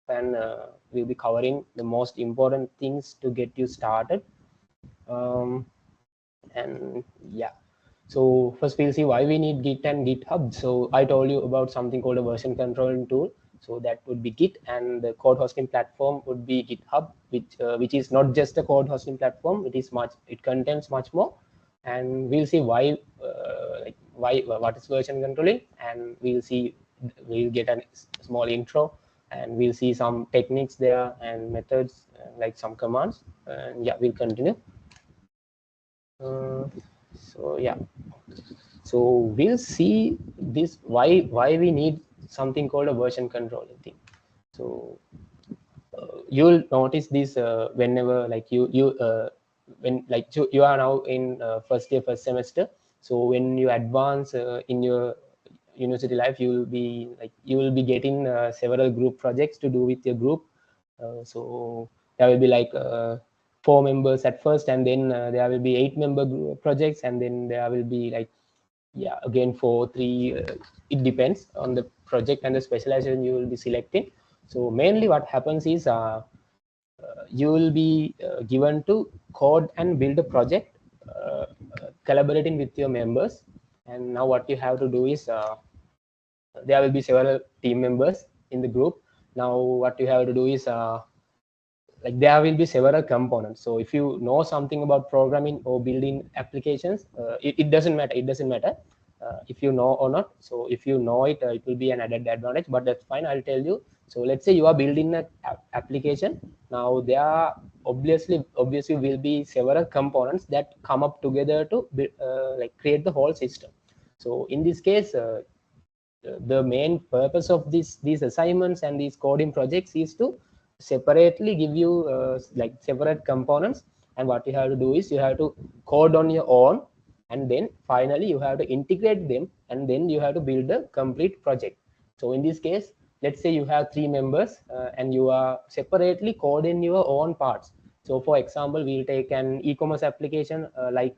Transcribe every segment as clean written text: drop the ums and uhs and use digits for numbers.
and we'll be covering the most important things to get you started. And yeah, so first we'll see why we need Git and GitHub. So I told you about something called a version controlling tool. So that would be Git, and the code hosting platform would be GitHub, which is not just a code hosting platform. It contains much more, and we'll see why, what is version controlling, and we'll get a small intro, and we'll see some techniques there and methods, like some commands, and yeah, we'll continue. So yeah, so we'll see this why we need something called a version controlling thing. So you'll notice this whenever like you are now in first year, first semester. So when you advance in your university life, you will be getting several group projects to do with your group. So there will be like 4 members at first, and then there will be 8-member projects, and then there will be like, yeah, again 4, 3, it depends on the project and the specialization you will be selecting. So mainly what happens is you will be given to code and build a project, collaborating with your members. And now what you have to do is there will be several team members in the group. Now what you have to do is like there will be several components. So if you know something about programming or building applications, it doesn't matter if you know or not. So if you know it, it will be an added advantage, but that's fine, I'll tell you. So let's say you are building an application. Now there are obviously will be several components that come up together to like create the whole system. So in this case, the main purpose of these assignments and these coding projects is to separately give you like separate components, and what you have to do is you have to code on your own, and then finally you have to integrate them, and then you have to build a complete project. So in this case, let's say you have 3 members and you are separately coding your own parts. So for example, we'll take an e-commerce application like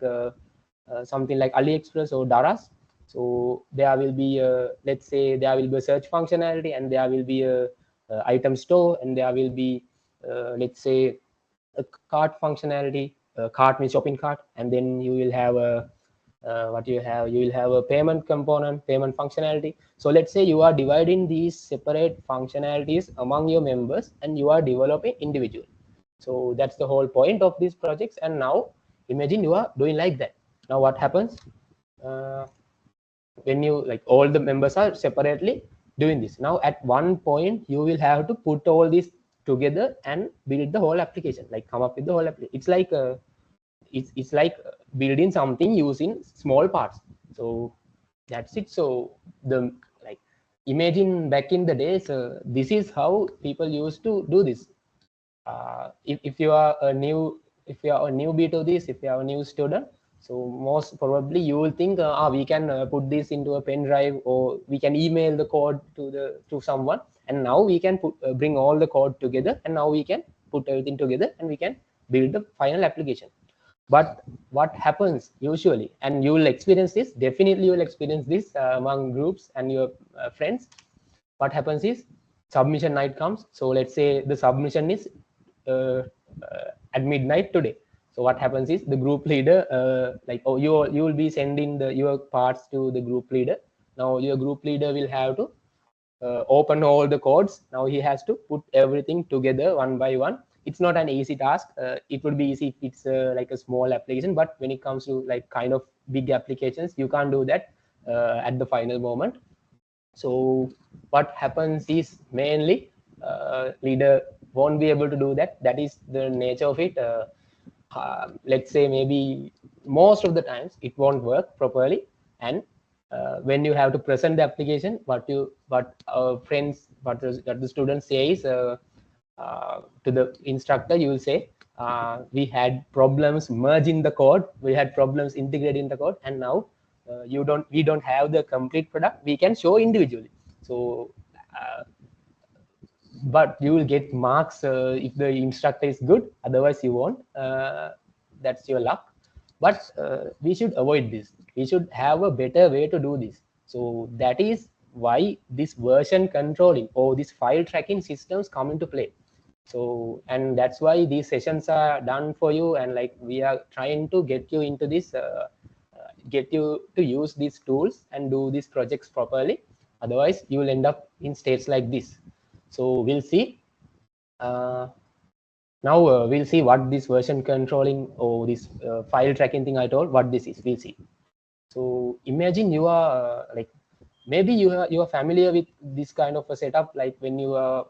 something like AliExpress or Daras. So there will be let's say there will be a search functionality, and there will be a item store, and there will be let's say a cart functionality. Cart means shopping cart, and then you will have a you will have a payment component, payment functionality. So let's say you are dividing these separate functionalities among your members, and you are developing individually. So that's the whole point of these projects. And now imagine you are doing like that. Now what happens when you like all the members are separately doing this? Now at one point you will have to put all this together and build the whole application, like come up with the whole application. It's like it's like building something using small parts. So that's it. So the like imagine back in the days, this is how people used to do this. If you are a newbie to this, if you are a new student, so most probably you will think we can put this into a pen drive, or we can email the code to someone, and now we can bring all the code together, and now we can put everything together, and we can build the final application. But what happens usually, and you will experience this, definitely you will experience this among groups and your friends. What happens is submission night comes. So let's say the submission is at midnight today. So what happens is the group leader you will be sending your parts to the group leader. Now your group leader will have to open all the codes. Now he has to put everything together one by one. It's not an easy task. It would be easy if it's like a small application, but when it comes to like kind of big applications, you can't do that at the final moment. So what happens is mainly leader won't be able to do that. That is the nature of it. Let's say maybe most of the times it won't work properly, and when you have to present the application, what the students say is to the instructor, you will say we had problems merging the code, we had problems integrating the code, and now we don't have the complete product we can show individually. So but you will get marks if the instructor is good, otherwise you won't. That's your luck. But we should avoid this. We should have a better way to do this. So that is why this version controlling or this file tracking systems come into play. So, and that's why these sessions are done for you, and like we are trying to get you into this, get you to use these tools and do these projects properly. Otherwise, you will end up in states like this. So we'll see. Now we'll see what this version controlling or this file tracking thing I told, what this is. We'll see. So imagine you are like, maybe you are familiar with this kind of a setup, like when you are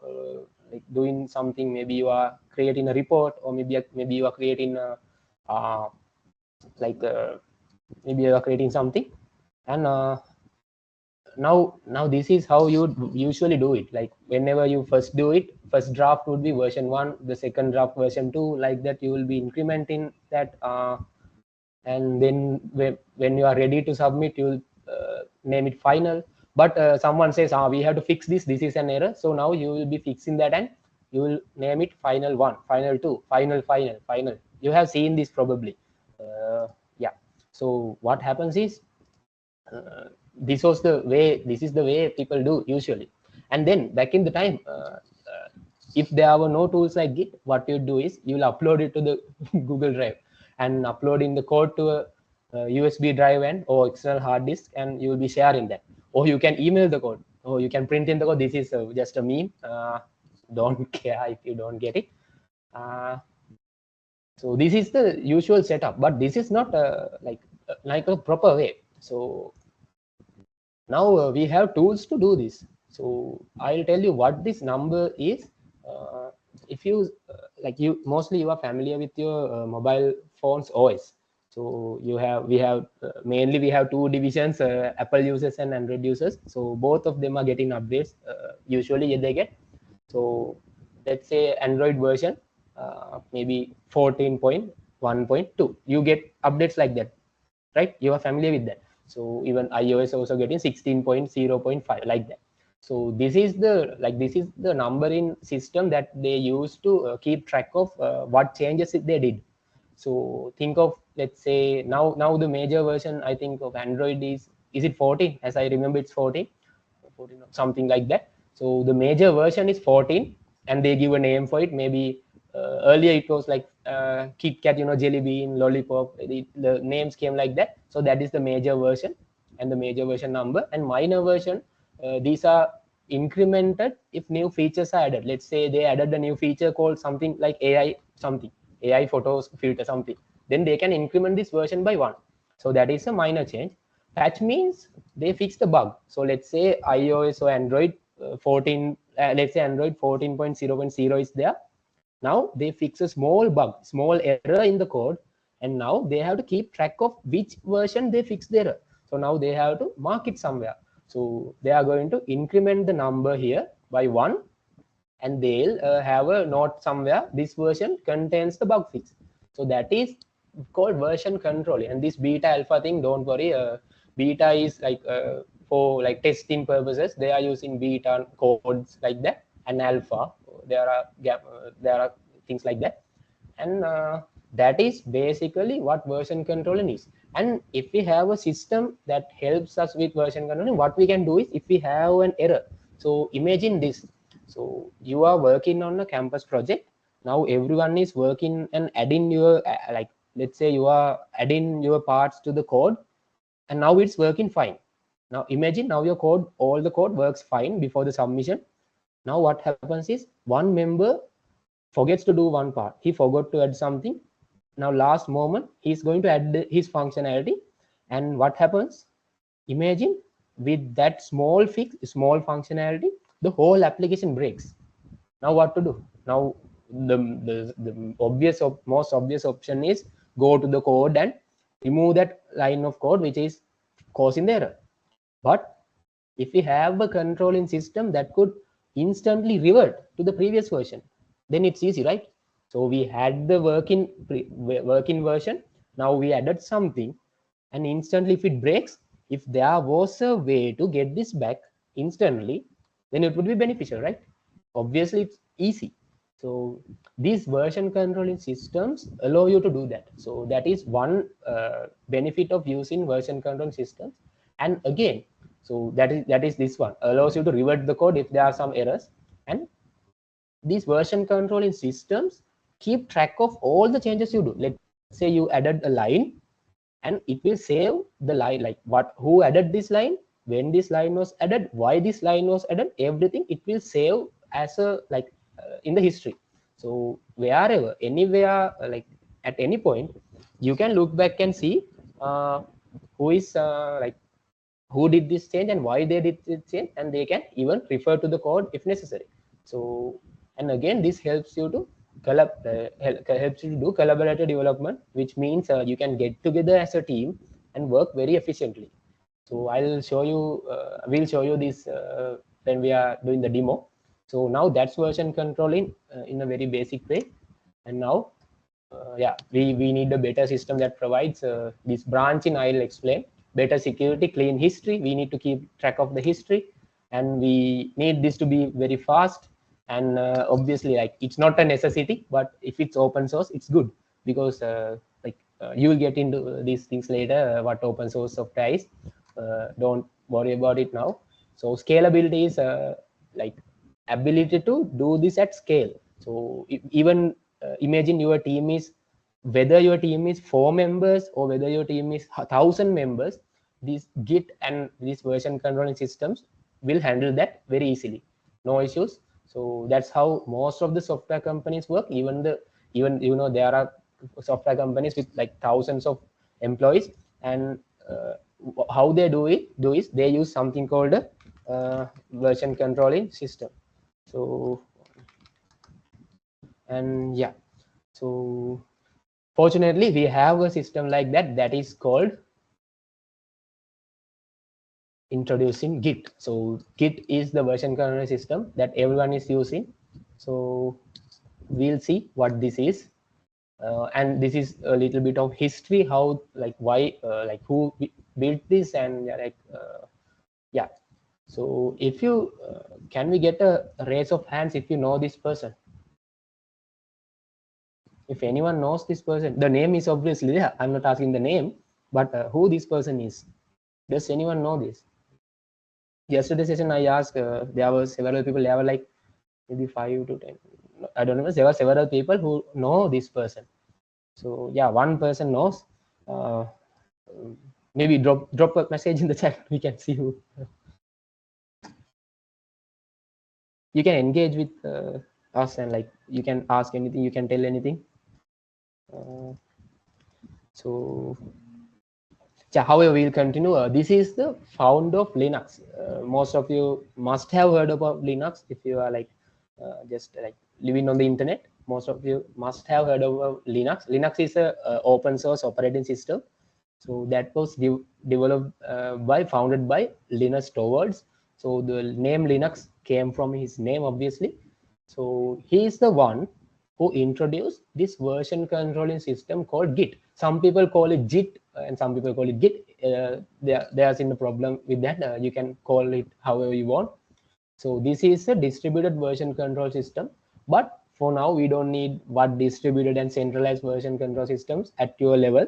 like doing something, maybe you are creating a report, or maybe you are creating a, like maybe you are creating something, and now this is how you usually do it. Like whenever you first do it, first draft would be version 1, the second draft version 2, like that you will be incrementing that, and then when you are ready to submit, you will name it final. But someone says, we have to fix this is an error, so now you will be fixing that, and you will name it final 1, final 2, final. You have seen this probably. Yeah, so what happens is, this is the way people do usually. And then back in the time, if there were no tools like Git, what you do is you'll upload it to the Google Drive, and uploading the code to a USB drive and or external hard disk, and you will be sharing that. Or you can email the code, or you can print in the code. This is just a meme. Don't care if you don't get it. So this is the usual setup, but this is not like a proper way. So now we have tools to do this. So I'll tell you what this number is. If you like, mostly you are familiar with your mobile phones OS. So we have mainly we have two divisions, Apple users and Android users. So both of them are getting updates. Usually they get. So let's say Android version, maybe 14.1.2. You get updates like that, right? You are familiar with that. So even iOS also getting 16.0.5 like that. So this is the number in system that they use to keep track of what changes they did. So think of, let's say now the major version I think of Android is it 14? As I remember, it's 14 or something like that. So the major version is 14, and they give a name for it. Maybe earlier it was like Kit Kat, Jelly Bean, Lollipop. The names came like that. So that is the major version and the major version number. And minor version, these are incremented if new features are added. Let's say they added a new feature called something like AI photos filter something. Then they can increment this version by 1. So that is a minor change. Patch means they fix the bug. So let's say iOS or Android 14, let's say Android 14.0.0 is there. Now they fix a small bug, small error in the code, and now they have to keep track of which version they fixed the error. So now they have to mark it somewhere. So they are going to increment the number here by 1, and they'll have a note somewhere, this version contains the bug fix. So that is called version control. And this beta alpha thing, don't worry, beta is like for like testing purposes, they are using beta codes like that, and alpha there are things like that. And that is basically what version controlling is. And if we have a system that helps us with version controlling, what we can do is, if we have an error, so imagine this. So you are working on a campus project. Now everyone is working and adding your like, let's say you are adding your parts to the code, and now it's working fine. Now imagine, now your code, all the code works fine before the submission. Now what happens is, one member forgets to do one part. He forgot to add something. Now last moment he's going to add his functionality, and what happens? Imagine, with that small functionality, the whole application breaks. Now what to do? Now the most obvious option is go to the code and remove that line of code which is causing the error. But if we have a controlling system that could instantly revert to the previous version, then it's easy, right? So we had the working version. Now we added something, and instantly if it breaks, if there was a way to get this back instantly, then it would be beneficial, right? Obviously it's easy. So these version controlling systems allow you to do that. So that is one benefit of using version control systems. And again, So that is this one, allows you to revert the code if there are some errors. And these version controlling systems keep track of all the changes you do. Let's say you added a line, and it will save the line, like who added this line, when this line was added, why this line was added, everything it will save as a like in the history. So wherever, anywhere, like at any point, you can look back and see who is like who did this change and why they did this change, and they can even refer to the code if necessary. So, and again, this helps you to helps you to do collaborative development, which means you can get together as a team and work very efficiently. So I'll show you, we'll show you this when we are doing the demo. So now that's version controlling in a very basic way. And now, yeah, we need a better system that provides this branching. I'll explain better security, clean history. We need to keep track of the history, and we need this to be very fast. And obviously, like, it's not a necessity, but if it's open source, it's good, because you will get into these things later, what open source software is. Don't worry about it now. So scalability is like ability to do this at scale. So even imagine your team is, whether your team is 4 members or whether your team is 1,000 members, these Git and these version controlling systems will handle that very easily, no issues. So that's how most of the software companies work. Even there are software companies with like thousands of employees, and how they do is they use something called a version controlling system. So, and yeah, so fortunately we have a system like that is called introducing Git. So Git is the version control system that everyone is using. So we'll see what this is, and this is a little bit of history, how, like, why, like, who built this, and yeah. So if you can we get a raise of hands if you know this person? If anyone knows this person, the name is obviously there. I'm not asking the name, but who this person is. Does anyone know this? Yesterday session I asked, there were several people, there were like maybe 5 to 10, I don't know, there were several people who know this person. So yeah, one person knows. Maybe drop a message in the chat, we can see who. You can engage with us, and like you can ask anything, you can tell anything. So yeah, however, we'll continue. This is the founder of Linux. Most of you must have heard about Linux if you are like just like living on the internet. Most of you must have heard about Linux. Linux is a open source operating system. So that was developed founded by Linus Torvalds. So the name Linux came from his name, obviously. So he is the one who introduced this version controlling system called Git. Some people call it JIT and some people call it Git. There's in the problem with that. You can call it however you want. So this is a distributed version control system. But for now, we don't need what distributed and centralized version control systems at your level.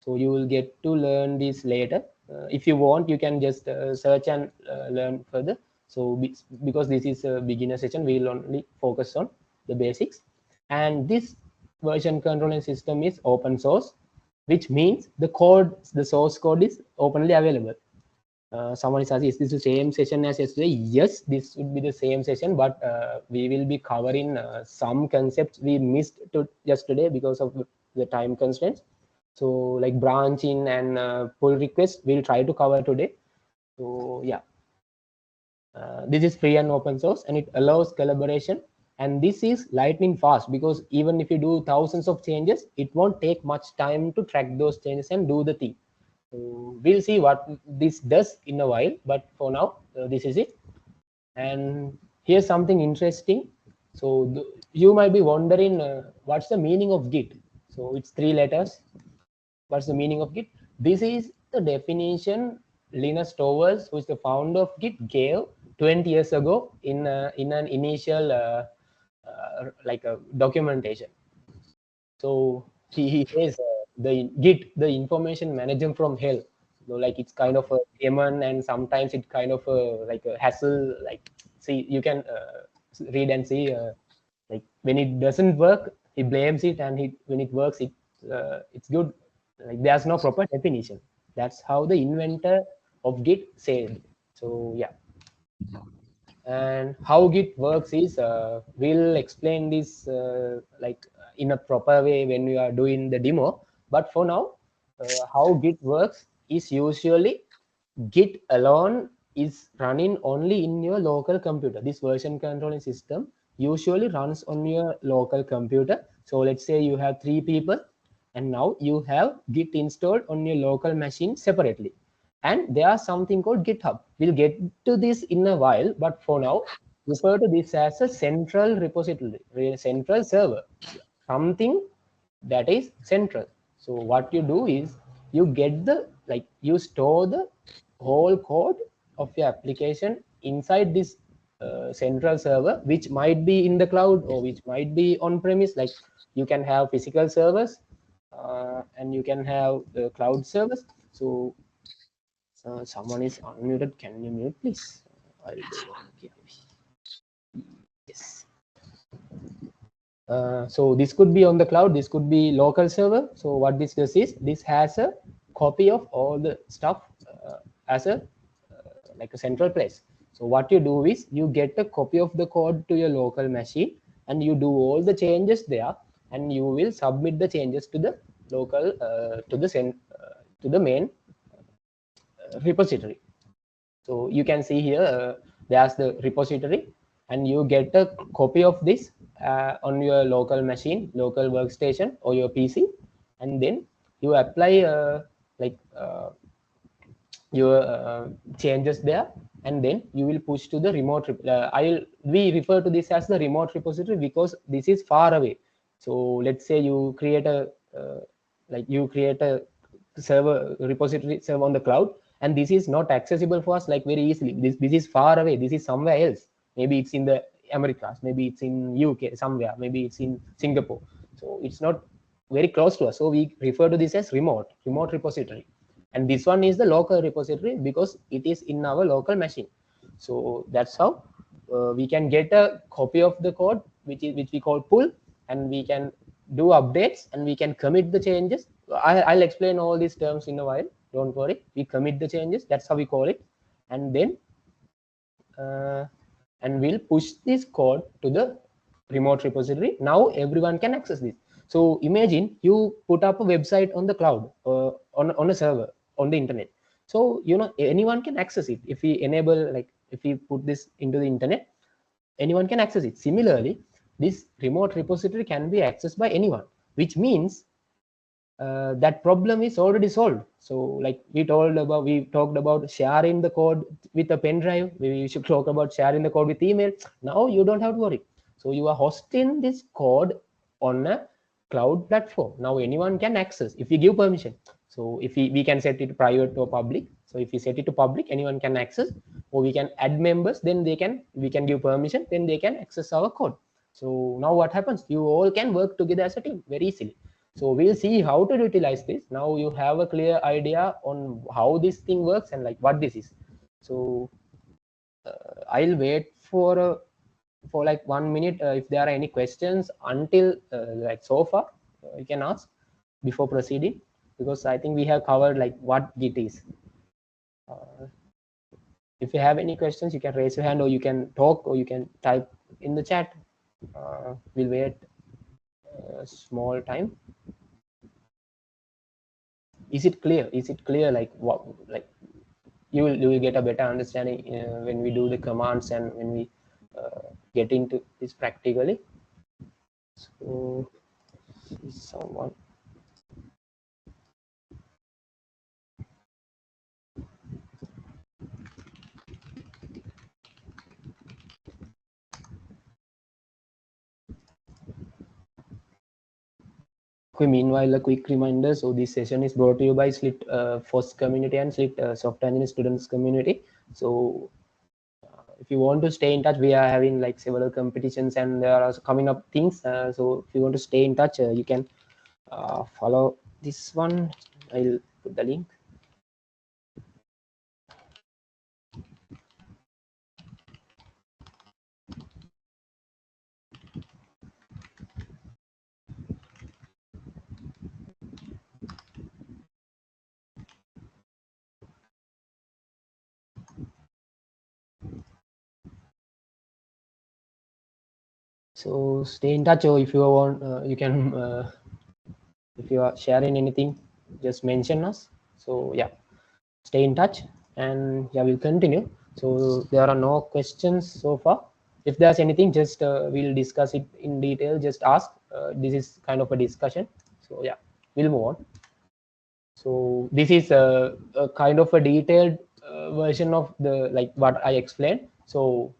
So you will get to learn this later. If you want, you can just search and learn further. So because this is a beginner session, we will only focus on the basics. And this version controlling system is open source, which means the source code is openly available. Someone is asking, is this the same session as yesterday? Yes, this would be the same session, but we will be covering some concepts we missed yesterday because of the time constraints. So like branching and pull request, we'll try to cover today. So yeah, this is free and open source, and it allows collaboration. And this is lightning fast, because even if you do thousands of changes, it won't take much time to track those changes and do the thing. So we'll see what this does in a while, but for now, this is it. And here's something interesting. So you might be wondering, what's the meaning of Git? So it's 3 letters. What's the meaning of Git? This is the definition Linus Torvalds, who is the founder of Git, gave 20 years ago in an initial like a documentation. So he says the Git, the information manager from hell. like it's kind of a demon, and sometimes it kind of like a hassle. Like, see, you can read and see, like when it doesn't work, he blames it, and when it works, it's good. Like there's no proper definition. That's how the inventor of Git said. So yeah. And how Git works is, we'll explain this like in a proper way when we are doing the demo. But for now, how Git works is usually Git alone is running only in your local computer. This version controlling system usually runs on your local computer. So let's say you have 3 people, and now you have Git installed on your local machine separately. And there's something called GitHub. We'll get to this in a while, but for now, refer to this as a central repository, central server, something that is central. So what you do is you get the, like, you store the whole code of your application inside this central server, which might be in the cloud or which might be on premise. Like you can have physical servers, and you can have the cloud servers. So someone is unmuted. Can you mute, please? I'll do it. Yes. So this could be on the cloud, this could be local server. So what this does is, this has a copy of all the stuff as a like a central place. So what you do is you get a copy of the code to your local machine, and you do all the changes there, and you will submit the changes to the local to the main repository. So you can see here, there's the repository, and you get a copy of this on your local machine, local workstation, or your PC, and then you apply like your changes there, and then you will push to the remote. We refer to this as the remote repository because this is far away. So let's say you create a like you create a server repository server on the cloud, and this is not accessible for us like very easily. This is far away, this is somewhere else. Maybe it's in the Americas, maybe it's in UK somewhere, maybe it's in Singapore. So it's not very close to us, so we refer to this as remote repository. And this one is the local repository because it is in our local machine. So that's how we can get a copy of the code, which we call pull, and we can do updates, and we can commit the changes. I'll explain all these terms in a while, don't worry. We commit the changes, that's how we call it. And then and we'll push this code to the remote repository. Now everyone can access this. So imagine you put up a website on the cloud, on a server on the internet. So anyone can access it. If we enable, like if we put this into the internet, anyone can access it. Similarly, this remote repository can be accessed by anyone, which means that problem is already solved. So like we talked about sharing the code with a pen drive. We should talk about sharing the code with email. Now you don't have to worry. So you are hosting this code on a cloud platform. Now anyone can access if we give permission. So if we can set it private or public. So if we set it to public, anyone can access, or we can add members, then we can give permission, then they can access our code. So now what happens? You all can work together as a team very easily. So we'll see how to utilize this. Now you have a clear idea on how this thing works and like what this is. So I'll wait for like 1 minute if there are any questions until like so far you can ask before proceeding, because I think we have covered like what Git is. If you have any questions, you can raise your hand, or you can talk, or you can type in the chat. We'll wait a small time. Is it clear? Is it clear? Like what? Like you will get a better understanding when we do the commands and when we get into this practically. So someone. Okay, meanwhile, a quick reminder. So this session is brought to you by SLIIT FOSS community and SLIIT Software Engineering Students community. So if you want to stay in touch, we are having like several competitions, and there are coming up things. So if you want to stay in touch, you can follow this one. I'll put the link. So stay in touch, or if you want, you can, if you are sharing anything, just mention us. So yeah, stay in touch, and yeah, we'll continue. So there are no questions so far. If there's anything, just we'll discuss it in detail. Just ask. This is kind of a discussion. So yeah, we'll move on. So this is a kind of a detailed version of the like what I explained. So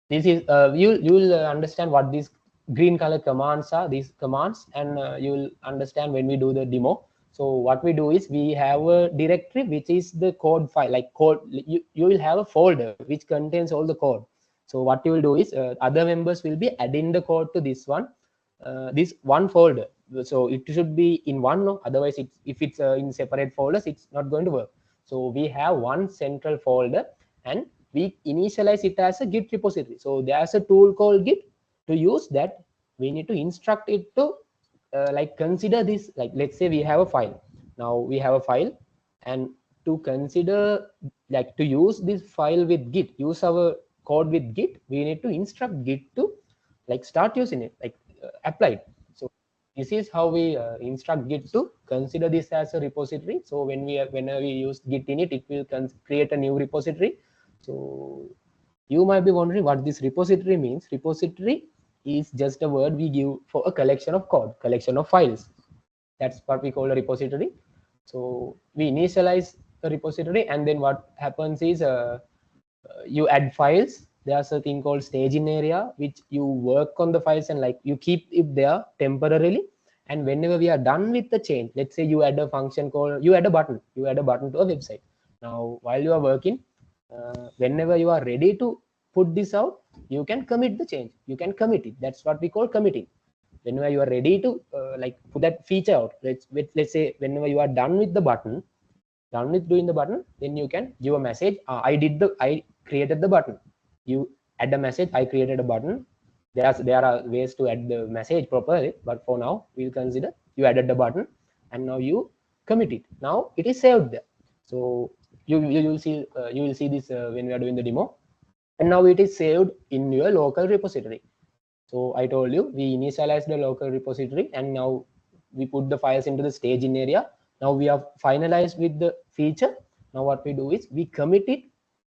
this is you'll understand what these green color commands are, these commands, and you'll understand when we do the demo. So what we do is we have a directory which is the code file, like code. You will have a folder which contains all the code. So what you will do is other members will be adding the code to this one folder. So it should be in one, no? Otherwise if it's in separate folders, it's not going to work. So we have one central folder, and we initialize it as a Git repository. So there's a tool called Git. To use that, we need to instruct it to like consider this. Like let's say we have a file. Now we have a file, and to consider, like to use this file with Git, use our code with Git, we need to instruct Git to like start using it, like apply it. So this is how we instruct Git to consider this as a repository. So whenever we use Git init, it will create a new repository. So you might be wondering what this repository means. Repository is just a word we give for a collection of code, collection of files. That's what we call a repository. So we initialize the repository, and then what happens is you add files. There's a thing called staging area, which you work on the files and like you keep it there temporarily. And whenever we are done with the change, let's say you add a function called, you add a button to a website. Now while you are working, whenever you are ready to put this out, you can commit the change, you can commit it. That's what we call committing. Whenever you are ready to like put that feature out, let's say whenever you are done with the button, done with doing the button, then you can give a message. I created the button. You add a message, I created a button. There are ways to add the message properly, but for now we'll consider you added the button, and now you commit it. Now it is saved there. So you will see this when we are doing the demo, and now it is saved in your local repository. So I told you we initialized the local repository, and now we put the files into the staging area. Now we are finalized with the feature. Now what we do is we commit it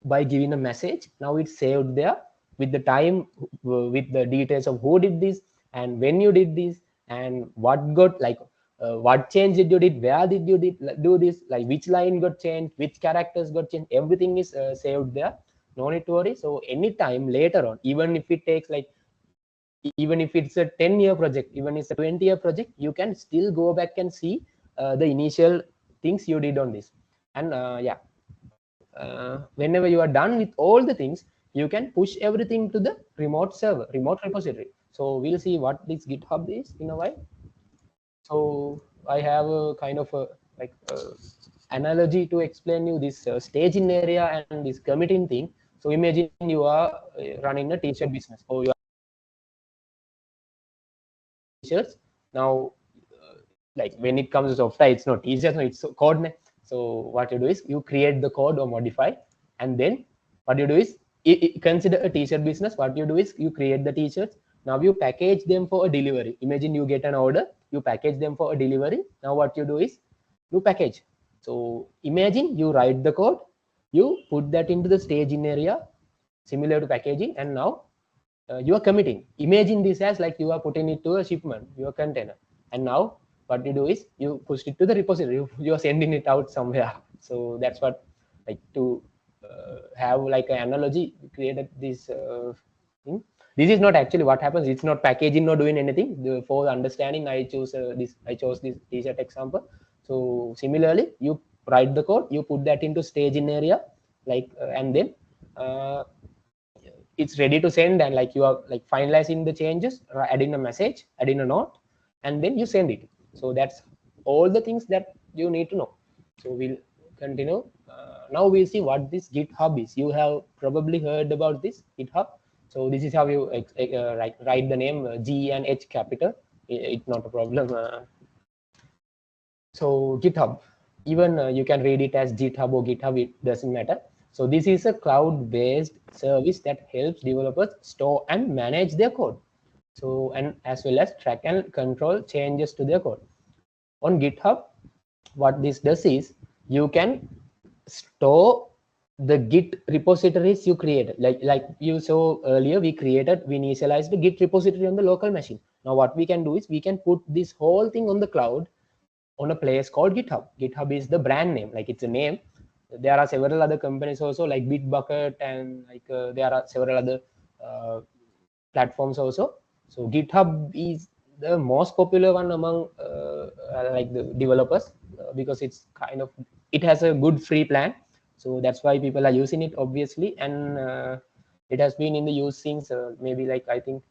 by giving a message. Now it's saved there with the time, with the details of who did this and when you did this and what got like what change did you did, where did you do this, like which line got changed, which characters got changed. Everything is saved there. No need to worry. So anytime later on, even if it takes like, even if it's a 10-year project, even if it's a 20-year project, you can still go back and see the initial things you did on this. And yeah, whenever you are done with all the things, you can push everything to the remote server, remote repository. So we'll see what this GitHub is in a while. So I have a kind of a like analogy to explain you this staging area and this committing thing. So imagine you are running a t-shirt business, or you are t-shirts. Now like when it comes to software, it's not t-shirts, no, it's code name. So what you do is you create the code or modify, and then what you do is consider a t-shirt business. What you do is you create the t-shirts. Now you package them for a delivery. Imagine you get an order, you package them for a delivery. Now what you do is you package. So imagine you write the code, you put that into the staging area similar to packaging, and now you are committing. Imagine this as like you are putting it to a shipment, your container, and now what you do is you push it to the repository. You are sending it out somewhere. So that's what, like to have like an analogy, we created this thing. This is not actually what happens. It's not packaging, not doing anything. For understanding, I chose this t-shirt example. So similarly, you write the code, you put that into staging area, like and then it's ready to send, and like you are like finalizing the changes, adding a message, adding a note, and then you send it. So that's all the things that you need to know. So we'll continue. Now we'll see what this GitHub is. You have probably heard about this GitHub. So this is how you write the name G and H capital. It's not a problem. So GitHub, even you can read it as GitHub or GitHub, it doesn't matter. So this is a cloud-based service that helps developers store and manage their code. So, and as well as track and control changes to their code. On GitHub, what this does is you can store the Git repositories you created. Like you saw earlier, we initialized the Git repository on the local machine. Now what we can do is we can put this whole thing on the cloud on a place called GitHub. GitHub is the brand name, like it's a name. There are several other companies also, like Bitbucket, and like there are several other platforms also. So GitHub is the most popular one among like the developers, because it's kind of, it has a good free plan, so that's why people are using it, obviously. And it has been in the use since maybe like I think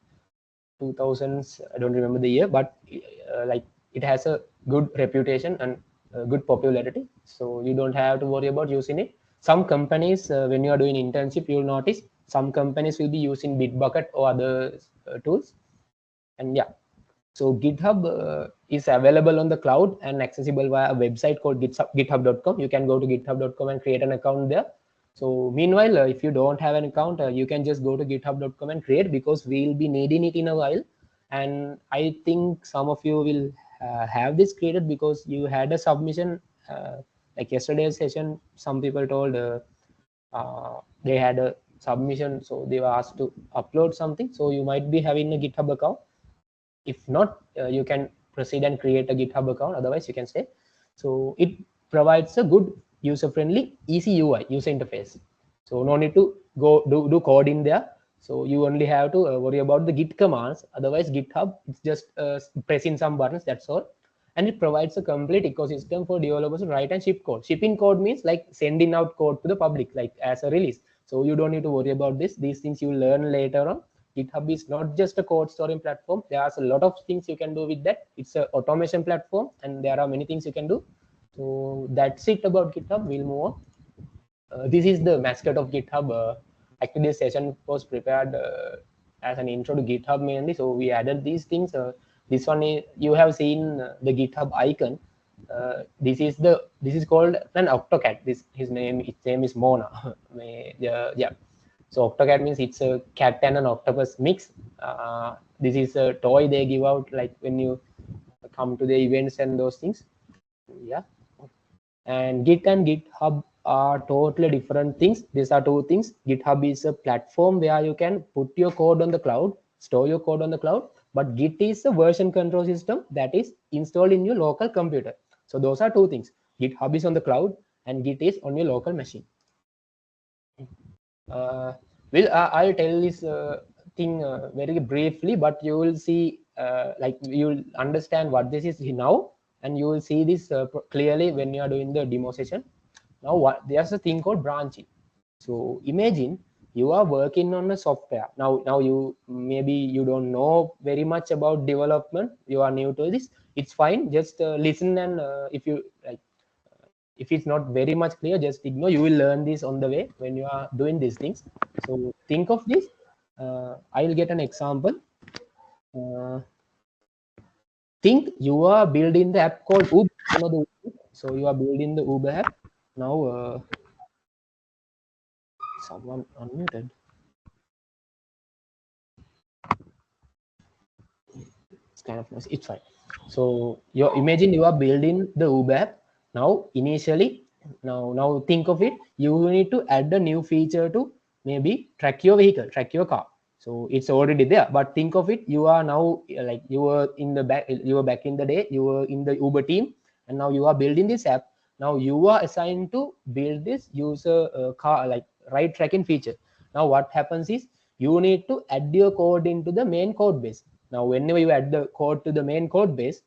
2000s, I don't remember the year, but like it has a good reputation and good popularity, so you don't have to worry about using it. Some companies, when you are doing internship, you'll notice some companies will be using Bitbucket or other tools. And yeah, so GitHub is available on the cloud and accessible via a website called github.com. You can go to github.com and create an account there. So meanwhile, if you don't have an account, you can just go to github.com and create, because we'll be needing it in a while. And I think some of you will have this created because you had a submission, like yesterday's session. Some people told they had a submission, so they were asked to upload something. So you might be having a GitHub account. If not, you can proceed and create a GitHub account. Otherwise, you can stay. So it provides a good user-friendly, easy UI, user interface. So no need to go do code in there. So you only have to worry about the Git commands. Otherwise, GitHub, it's just pressing some buttons. That's all. And it provides a complete ecosystem for developers to write and ship code. Shipping code means like sending out code to the public, like as a release. So you don't need to worry about this. These things you learn later on. GitHub is not just a code storing platform. There's a lot of things you can do with that. It's an automation platform, and there are many things you can do. So that's it about GitHub. We'll move on. This is the mascot of GitHub. Actually, this session was prepared as an intro to GitHub mainly. So we added these things. This one is, you have seen the GitHub icon. This is called an Octocat. Its name is Mona. Yeah. So Octocat means it's a cat and an octopus mix. This is a toy they give out like when you come to the events and those things. Yeah. And Git and GitHub are totally different things. These are two things. GitHub is a platform where you can put your code on the cloud, store your code on the cloud. But Git is a version control system that is installed in your local computer. So those are two things. GitHub is on the cloud and Git is on your local machine. I'll tell this thing very briefly, but you will see, like you'll understand what this is now, and you will see this clearly when you are doing the demo session. Now, there's a thing called branching. So imagine you are working on a software. Now you maybe you don't know very much about development. You are new to this. It's fine. Just listen, and if you like, if it's not very much clear, just ignore. You will learn this on the way when you are doing these things. So think of this. I'll get an example. Think you are building the app called Uber. You know the Uber? So you are building the Uber app. Now, someone unmuted. It's kind of nice. It's fine. So you imagine you are building the Uber app. Now, initially, now think of it. You need to add a new feature to maybe track your vehicle, track your car. So it's already there. But think of it. You are now like you were in the back. You were back in the day. You were in the Uber team, and now you are building this app. Now you are assigned to build this user car like ride tracking feature. Now what happens is you need to add your code into the main code base. Now whenever you add the code to the main code base,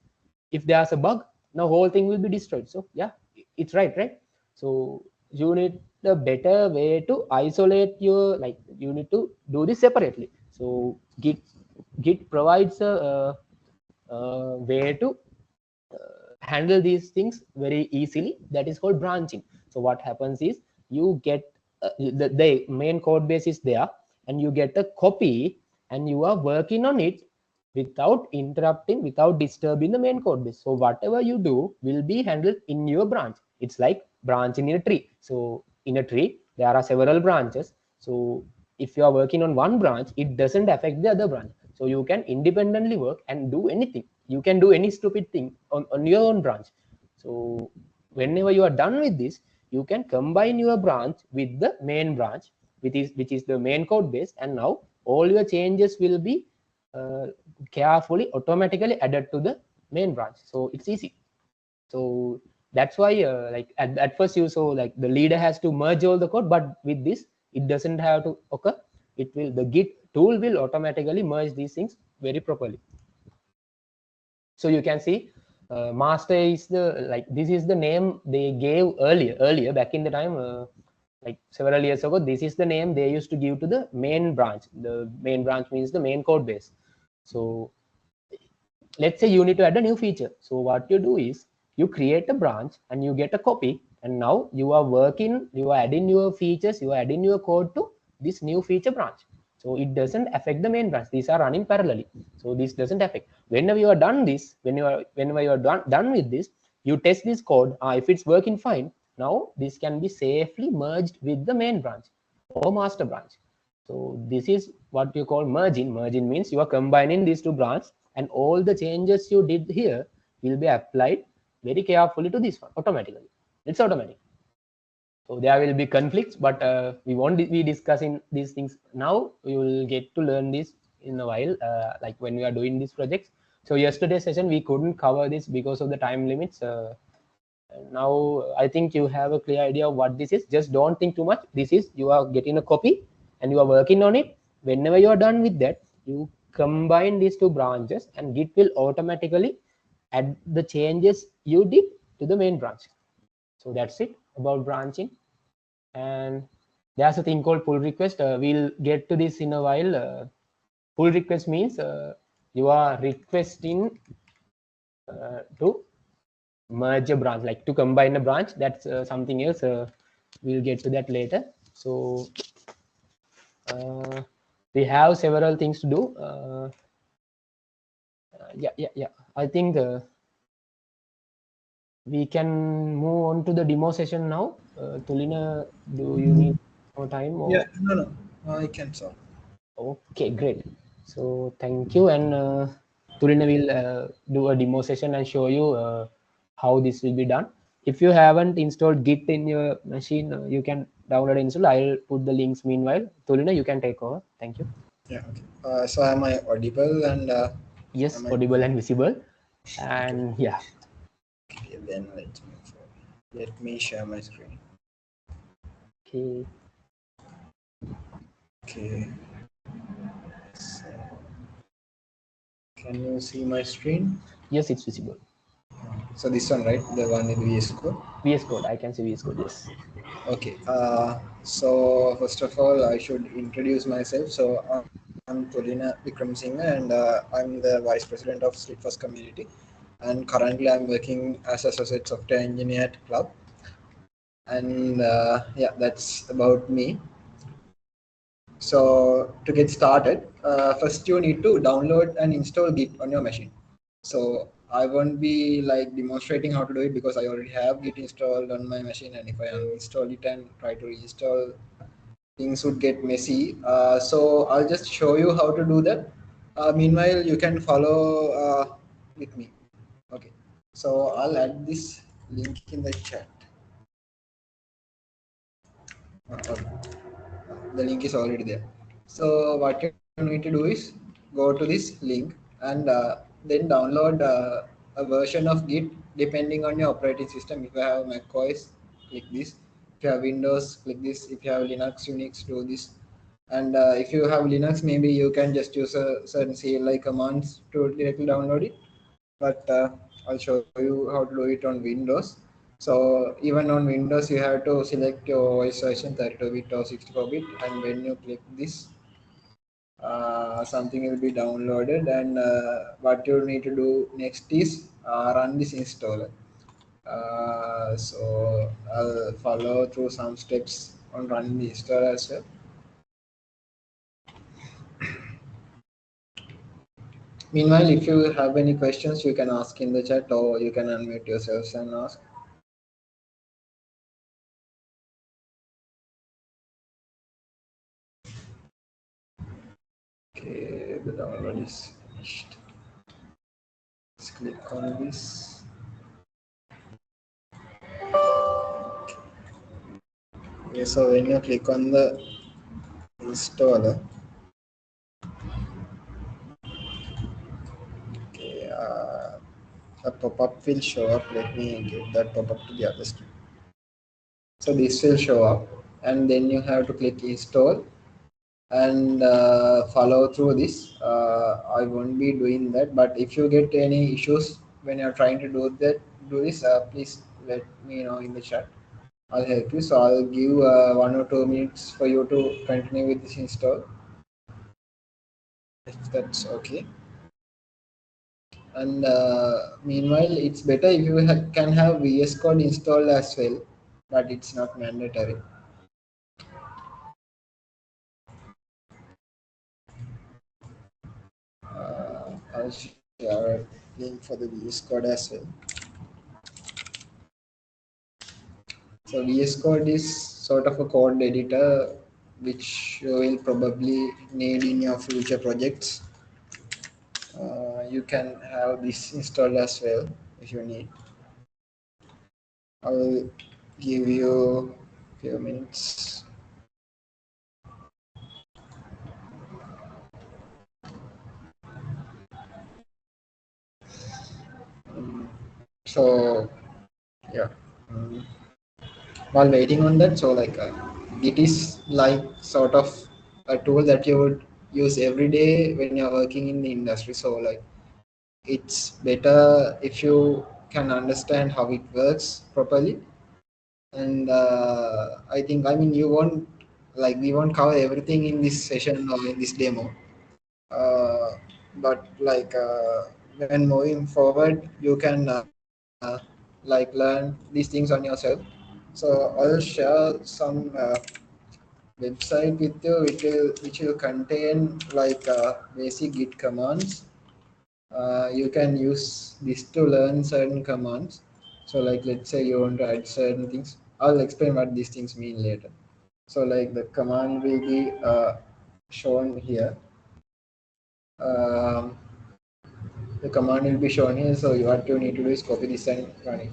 if there's a bug, now whole thing will be destroyed. So yeah, it's right. So you need a better way to isolate your, like you need to do this separately. So Git provides a way to handle these things very easily. That is called branching. So what happens is you get the main code base is there, and you get a copy, and you are working on it without interrupting, without disturbing the main code base. So whatever you do will be handled in your branch. It's like branching in a tree. So in a tree there are several branches. So if you are working on one branch, it doesn't affect the other branch. So you can independently work and do anything. You can do any stupid thing on your own branch. So whenever you are done with this, you can combine your branch with the main branch, which is the main code base, and now all your changes will be carefully automatically added to the main branch. So it's easy. So that's why like at first you saw like the leader has to merge all the code, but with this it doesn't have to occur. It will, the git tool will automatically merge these things very properly. So you can see master is the, like, this is the name they gave earlier back in the time, like several years ago. This is the name they used to give to the main branch. The main branch means the main code base. So let's say you need to add a new feature. So what you do is you create a branch and you get a copy, and now you are working, you are adding your features, you are adding your code to this new feature branch. So it doesn't affect the main branch. These are running parallelly. So this doesn't affect. Whenever you are done this, whenever you are done with this, you test this code. If it's working fine, now this can be safely merged with the main branch or master branch. So this is what you call merging. Merging means you are combining these two branches, and all the changes you did here will be applied very carefully to this one automatically. It's automatic. So there will be conflicts, but we won't be discussing these things now. We will get to learn this in a while, like when we are doing these projects. So yesterday's session we couldn't cover this because of the time limits. Now I think you have a clear idea of what this is. Just don't think too much. This is, you are getting a copy and you are working on it. Whenever you are done with that, you combine these two branches and Git will automatically add the changes you did to the main branch. So that's it about branching. And there's a thing called pull request. We'll get to this in a while. Pull request means you are requesting to merge a branch, like to combine a branch. That's something else. We'll get to that later. So we have several things to do. Yeah, I think we can move on to the demo session now. Tulina, do you need more time or? Yeah, no, I can solve. Okay, great. So thank you, and Tulina will do a demo session and show you how this will be done. If you haven't installed Git in your machine, you can download and install. I'll put the links meanwhile. Tulina, you can take over. Thank you. Yeah, okay. So am I audible and Yes, am I audible and visible. okay? And yeah, Okay, then let me share my screen. okay. Okay. So, can you see my screen? Yes, it's visible. So this one, right? The one with VS Code. VS Code. I can see VS Code. Yes. Okay. So first of all, I should introduce myself. So I'm Tulina Vikram Singh, and I'm the Vice President of SLIIT FOSS community. And currently, I'm working as associate software engineer at Club. And yeah, that's about me. So to get started, first you need to download and install Git on your machine. So I won't be like demonstrating how to do it because I already have Git installed on my machine, and if I uninstall it and try to reinstall, things would get messy. So I'll just show you how to do that. Meanwhile, you can follow with me. Okay. So I'll add this link in the chat. Okay. The link is already there. So what you need to do is go to this link and then download a version of Git depending on your operating system. If you have Mac OS, click this. If you have Windows, click this. If you have Linux, Unix, do this. And if you have Linux, maybe you can just use a certain CLI commands to directly download it. But I'll show you how to do it on Windows. So even on Windows, you have to select your OS version 32-bit or 64-bit, and when you click this, something will be downloaded. And what you need to do next is run this installer. So I'll follow through some steps on running the installer as well. Meanwhile, if you have any questions, you can ask in the chat or you can unmute yourselves and ask. Okay, the download is finished. Let's click on this. Okay, so when you click on the installer, okay, a pop-up will show up. Let me get that pop-up to the other screen. So this will show up, and then you have to click install and follow through this. I won't be doing that, but if you get any issues when you're trying to do this, please let me know in the chat. I'll help you. So I'll give 1 or 2 minutes for you to continue with this install, if that's okay. And meanwhile, it's better if you can have VS Code installed as well, but it's not mandatory. I'll share a link for the VS Code as well. So VS Code is sort of a code editor which you will probably need in your future projects. You can have this installed as well if you need. I will give you a few minutes. So yeah. Mm. While waiting on that, so like it is like sort of a tool that you would use every day when you're working in the industry. So like it's better if you can understand how it works properly. And I mean you won't, like, we won't cover everything in this session or in this demo, uh, but like when moving forward you can like learn these things on yourself. So I'll share some website with you which will contain like basic git commands. You can use this to learn certain commands. So like let's say you want to add certain things, I'll explain what these things mean later. So like the command will be shown here. um, the command will be shown here, so what you need to do is copy this and run it.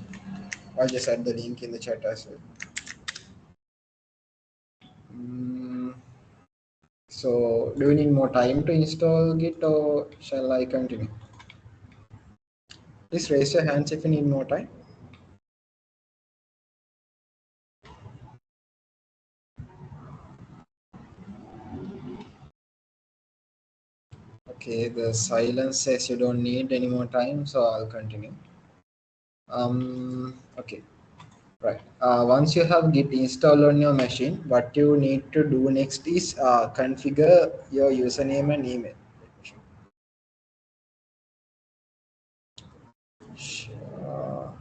I'll just add the link in the chat as well. Mm, so do you need more time to install Git, or shall I continue? Please raise your hands if you need more time. Okay, the silence says you don't need any more time, so I'll continue. Okay, right. Once you have Git installed on your machine, what you need to do next is configure your username and email. Sure.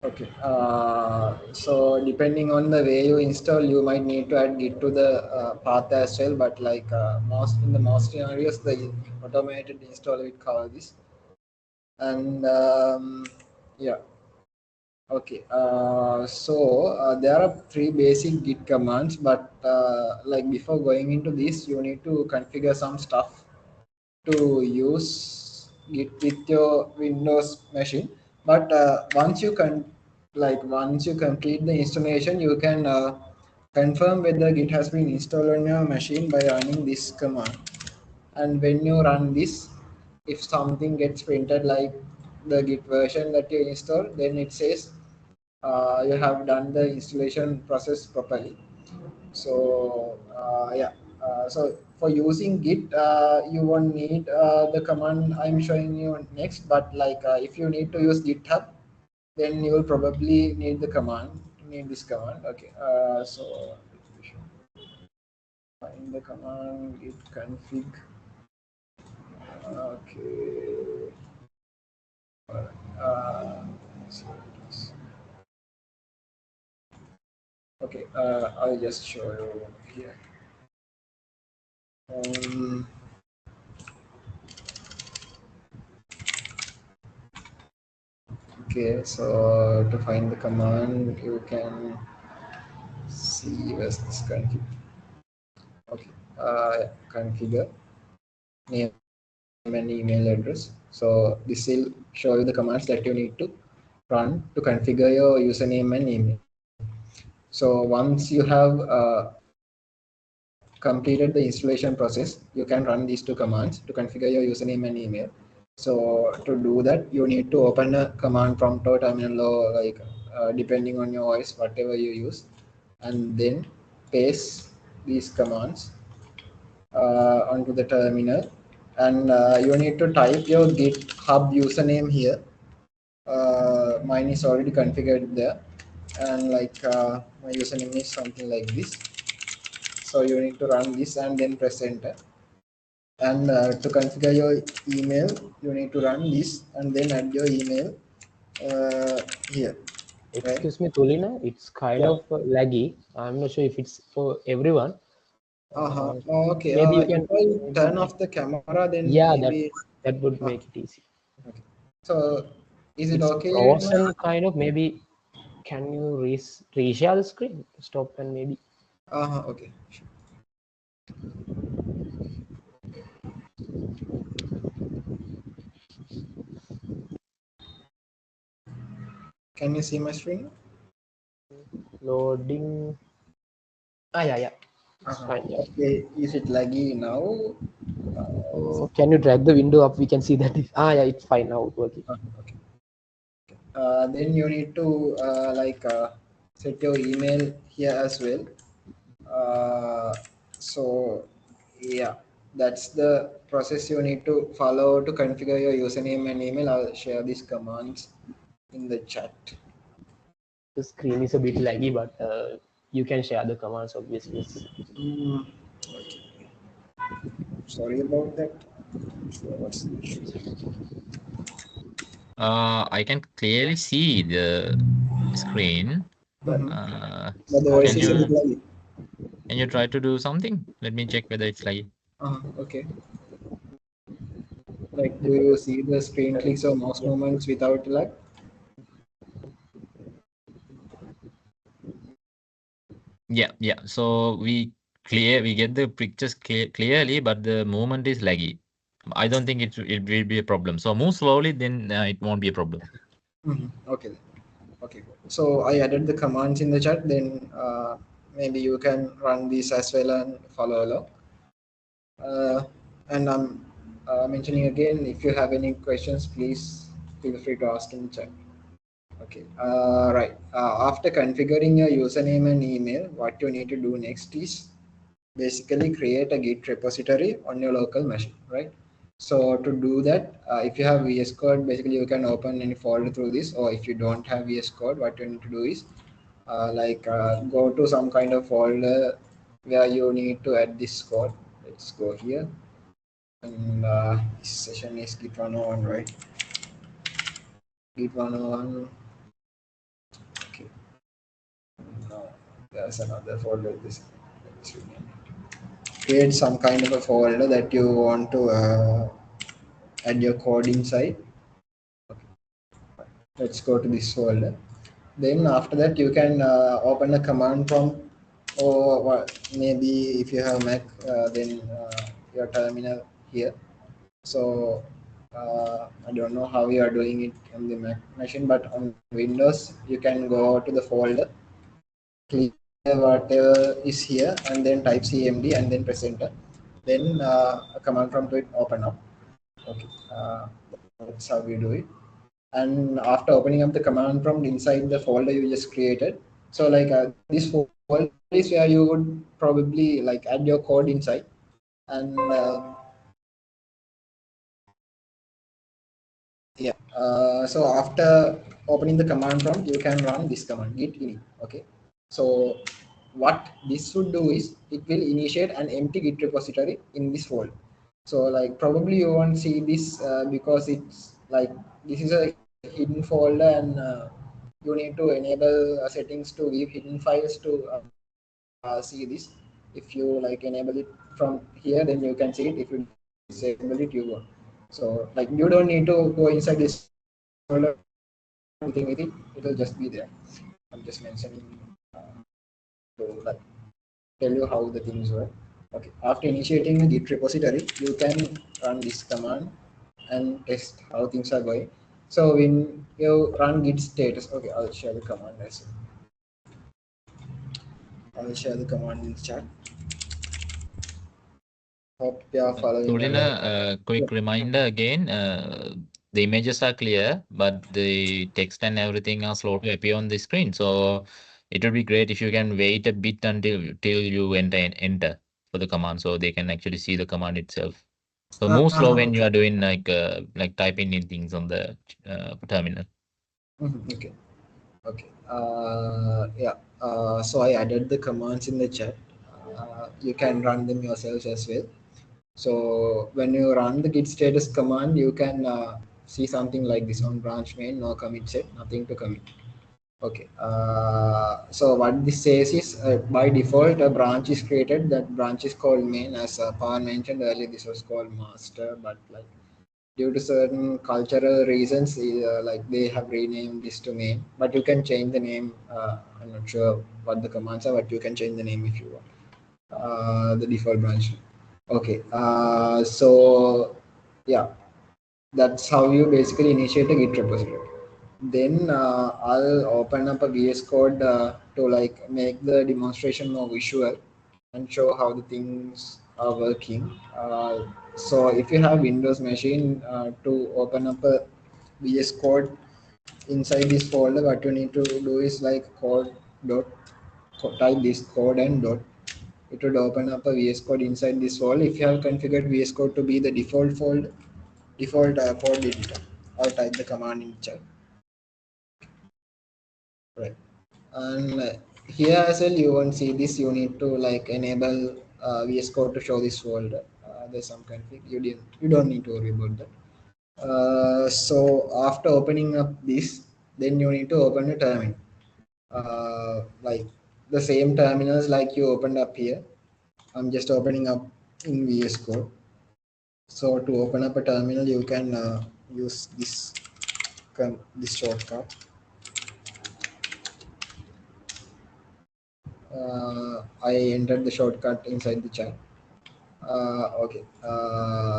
Okay. So depending on the way you install, you might need to add Git to the path as well. But like most scenarios, the automated install will cover this. And yeah. Okay. So there are three basic Git commands, but like before going into this, you need to configure some stuff to use Git with your Windows machine. But once you complete the installation, you can confirm whether Git has been installed on your machine by running this command. And when you run this, if something gets printed like the Git version that you installed, then it says you have done the installation process properly. So yeah, so for using Git, you won't need the command I'm showing you next. But like if you need to use GitHub, then you will probably need the command. Need this command. Okay. So find the command git config. Okay. Uh, so it is- okay. I'll just show you here. Um, okay, so to find the command, you can see where's this config. Okay, configure name and email address. So this will show you the commands that you need to run to configure your username and email. So once you have completed the installation process, you can run these two commands to configure your username and email. So to do that, you need to open a command prompt or terminal or like depending on your voice, whatever you use, and then paste these commands onto the terminal. And you need to type your GitHub username here. Mine is already configured there, and like my username is something like this. So you need to run this and then press enter. And to configure your email, you need to run this and then add your email here, right? Excuse me, Tulina, it's kind Yeah. of laggy. I'm not sure if it's for everyone. Uh-huh. Uh, Okay. Maybe you If can, I turn off the camera, then yeah, maybe. that would Uh, make it easy. okay. So is it It's okay now? frozen kind of. Maybe can you reshare the screen? Stop and maybe. Okay. Sure. Can you see my screen? Loading. Ah, yeah, yeah. It's Uh-huh. fine. Yeah. Okay. Is it laggy now? Can you drag the window up? We can see that. Yeah, it's fine now. It's working. Okay. Then you need to set your email here as well. Uh, so yeah, that's the process you need to follow to configure your username and email. I'll share these commands in the chat. The screen is a bit laggy, but you can share the commands, obviously. Yes. Mm, okay. Sorry about that. So what's the issue? I can clearly see the screen. Mhm. It's But the kind voice Can of is a bit you laggy. can you try to do something? Let me check whether it's like. Okay. Like, do you see the screen clicks or mouse yeah. movements without lag? Yeah, yeah. So we get the pictures clearly, but the movement is laggy. I don't think it will be a problem. So move slowly, then it won't be a problem. Okay. Okay, cool. So I added the commands in the chat. Then maybe you can run these as well and follow along. And I'm mentioning again, if you have any questions, please feel free to ask in the chat. Okay, right. After configuring your username and email, what you need to do next is basically create a Git repository on your local machine, right? So to do that, if you have VS Code, basically you can open any folder through this, or if you don't have VS Code, what you need to do is go to some kind of folder where you need to add this code. Let's go here, and this session is Git 101, right? Git 101. Okay, no, there's another folder. Let's rename it. Create some kind of a folder that you want to add your code inside. Let's go to this folder. Then after that, you can open a command prompt, or maybe if you have Mac, then your terminal here. So I don't know how you are doing it on the Mac machine, but on Windows, you can go to the folder, clear whatever is here, and then type cmd and then press enter. Then a command prompt will open up. Okay, that's how we do it. And after opening up the command prompt inside the folder you just created, so like this folder is where you would probably like add your code inside. And yeah, so after opening the command prompt, you can run this command git init. Okay, so what this should do is it will initiate an empty git repository in this folder. So like probably you won't see this because it's like this is a hidden folder, and you need to enable settings to give hidden files to see this. If you like enable it from here, then you can see it. If you disable it, you won't. So like you don't need to go inside this folder and do anything with it. It will just be there. I'm just mentioning to like tell you how the things work. Okay, after initiating a Git repository, you can run this command and test how things are going. So when you run git status, okay, I'll share the command as well. I'll share the command in chat. Hope you are following Tulila, along. quick reminder again, the images are clear, but the text and everything are slow to appear on the screen. So it would be great if you can wait a bit until till you enter for the command, so they can actually see the command itself. So move slow when you Okay. are doing like typing in things on the terminal. Okay. Okay. Yeah. So I added the commands in the chat. You can run them yourselves as well. So when you run the git status command, you can see something like this on branch main, no commit set, nothing to commit. Okay. So what this says is by default a branch is created. That branch is called main. As Pawan mentioned earlier, this was called master, but like due to certain cultural reasons, like they have renamed this to main. But you can change the name. I'm not sure what the commands are, but you can change the name if you want. The default branch. Okay. So yeah, that's how you basically initiate a Git repository. Then I'll open up a VS Code to like make the demonstration more visual and show how the things are working. So if you have Windows machine to open up a VS Code inside this folder, what you need to do is like code dot type this code and dot. It would open up a VS Code inside this folder. If you have configured VS Code to be the default folder, default code editor, or type the command in chat. Right. And here as well, you won't see this. You need to like enable VS Code to show this folder. There's some config. You don't need to worry about that. So after opening up this, then you need to open a terminal. Like the same terminals like you opened up here. I'm just opening up in VS Code. So to open up a terminal, you can use this shortcut. I entered the shortcut inside the chat. Okay.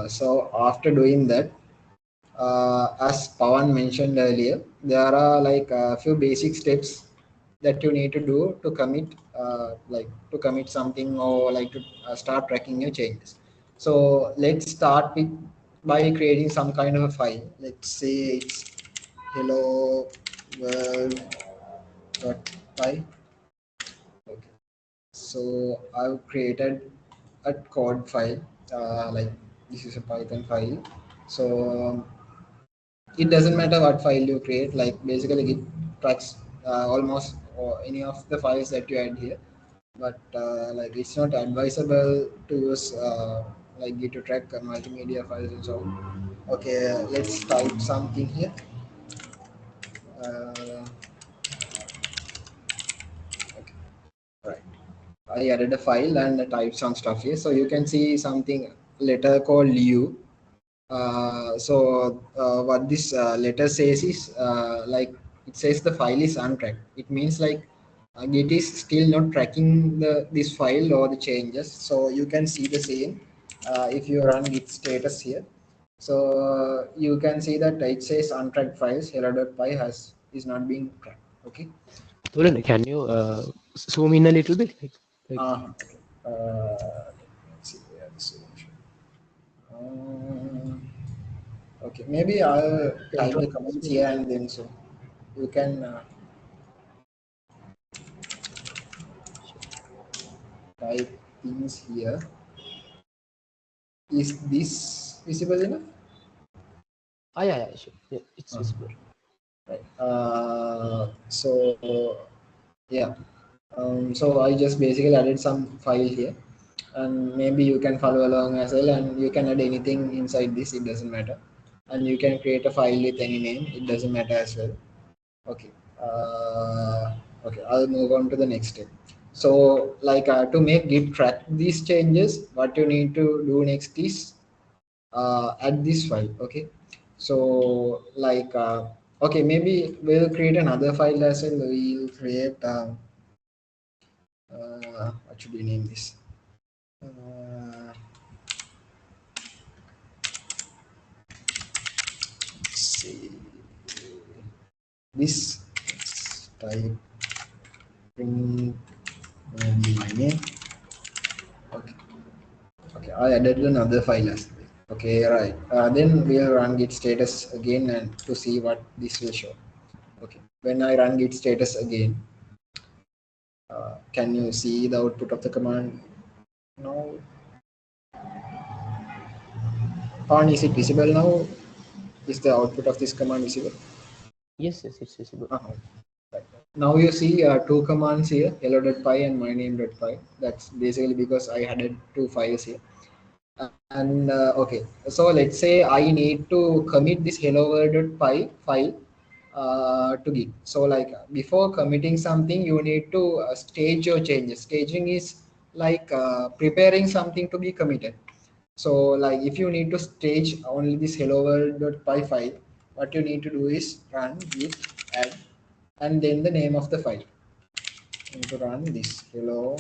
So after doing that, as Pawan mentioned earlier, there are like a few basic steps that you need to do to commit, like to commit something or like to start tracking your changes. So let's start with by creating some kind of a file. Let's say it's hello world.py. Okay. So I've created a code file. Like this is a Python file. So it doesn't matter what file you create. Like basically, it tracks almost or any of the files that you add here. But like it's not advisable to use like Git to track multimedia files and so on. Okay, let's type something here. Uh, okay, right. I added a file and typed some stuff here. So you can see something letter called u. What this letter says is like it says the file is untracked. It means like Git is still not tracking this file or the changes. So you can see the same if you run Git status here. So you can see that it says untracked files hello.py is not being tracked. Okay. Tulan, can you zoom in a little bit? Okay. Let's see where the solution. Okay, maybe I'll type Control. the comments here and then so you can type things here. Is this visible enough? Yeah, sure. Yeah, it's visible. Right. Yeah. So I just basically added some file here, and maybe you can follow along as well, and you can add anything inside this. It doesn't matter, and you can create a file with any name. It doesn't matter as well. Okay. Okay. I'll move on to the next step. So like to make Git track these changes, what you need to do next is add this file. Okay, so like okay, maybe we'll create another file as well. We'll create what should we name this? See this type print maybe my name. Okay, okay, I added another file as well. Okay, right. Then we'll run git status again and to see what this will show. Okay, when I run git status again, can you see the output of the command? No. Pawn, is it visible now? Is the output of this command visible? Yes, yes, it's visible. Right. Now you see two commands here, hello.py and myname.py. That's basically because I added two files here. And okay, so let's say I need to commit this hello world.py file to Git. So like before committing something, you need to stage your changes. Staging is like preparing something to be committed. So like if you need to stage only this hello world.py file, what you need to do is run git add and then the name of the file. You need to run this hello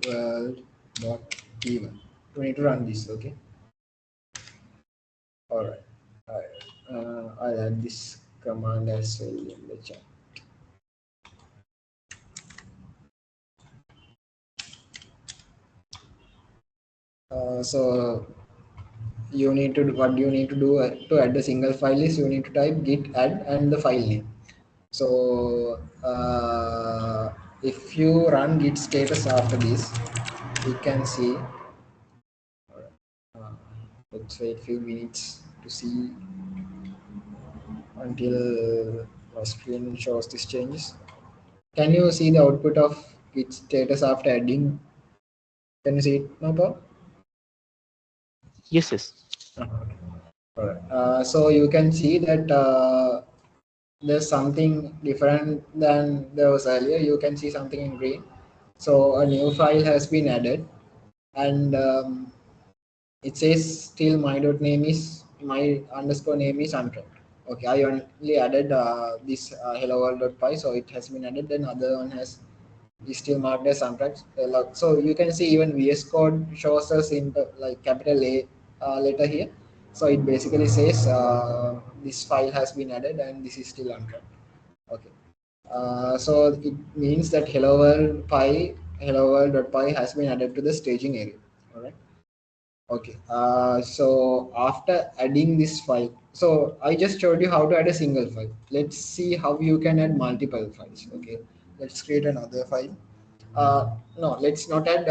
world.py. You need to run this, okay? All right. I'll add this command as well in the chat. So you need to what you need to do to add a single file is you need to type git add and the file name. So if you run git status after this, you can see. Let's wait a few minutes to see until my screen shows these changes. Can you see the output of git status after adding? Can you see it now, Paul? Yes, yes. Alright. So you can see that there's something different than there was earlier. You can see something in green. So a new file has been added, and it says still my.name is my underscore name is untracked. Okay, I only added this hello world.py, so it has been added. Then other one has is still marked as untracked. So you can see even VS Code shows us in the, like capital A letter here. So it basically says this file has been added and this is still untracked. Okay. So it means that hello world.py has been added to the staging area. All right. Okay, so after adding this file, so I just showed you how to add a single file. Let's see how you can add multiple files. Okay, let's create another file. No, let's not add,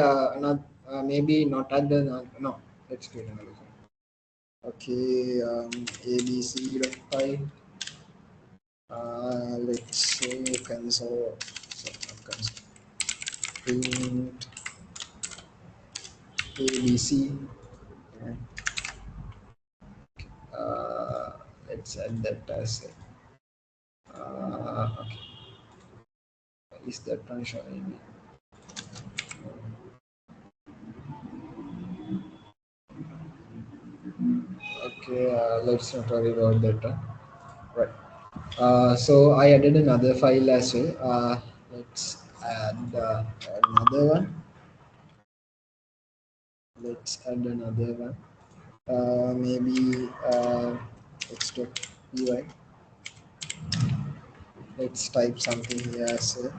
maybe not add the, no, let's create another file. Okay, abc.py. Let's say console, so not console, print abc. Let's add that as okay. Is that one showing? Okay, let's not worry about that one. Right. So I added another file as well. Let's add another one. Let's add another one. Maybe x.py. Let's type something here as well.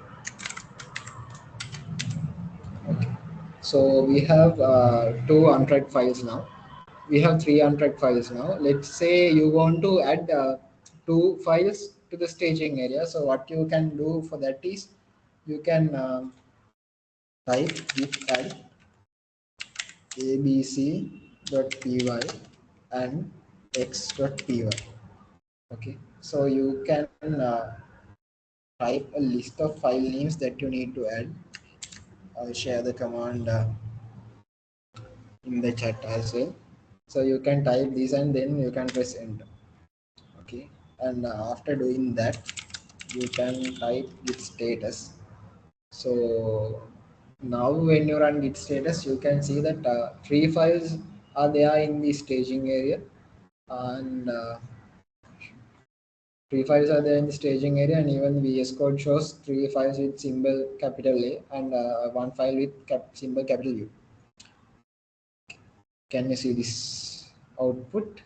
Okay. So we have two untracked files now. We have three untracked files now. Let's say you want to add two files to the staging area. So what you can do for that is you can type git add abc.py and x.py. Okay, so you can type a list of file names that you need to add. I'll share the command in the chat as well. So you can type these and then you can press enter. Okay, and after doing that, you can type git status So now when you run git status, you can see that three files are there in the staging area, and three files are there in the staging area, and even VS Code shows three files with symbol capital A and one file with symbol capital U. Can you see this output?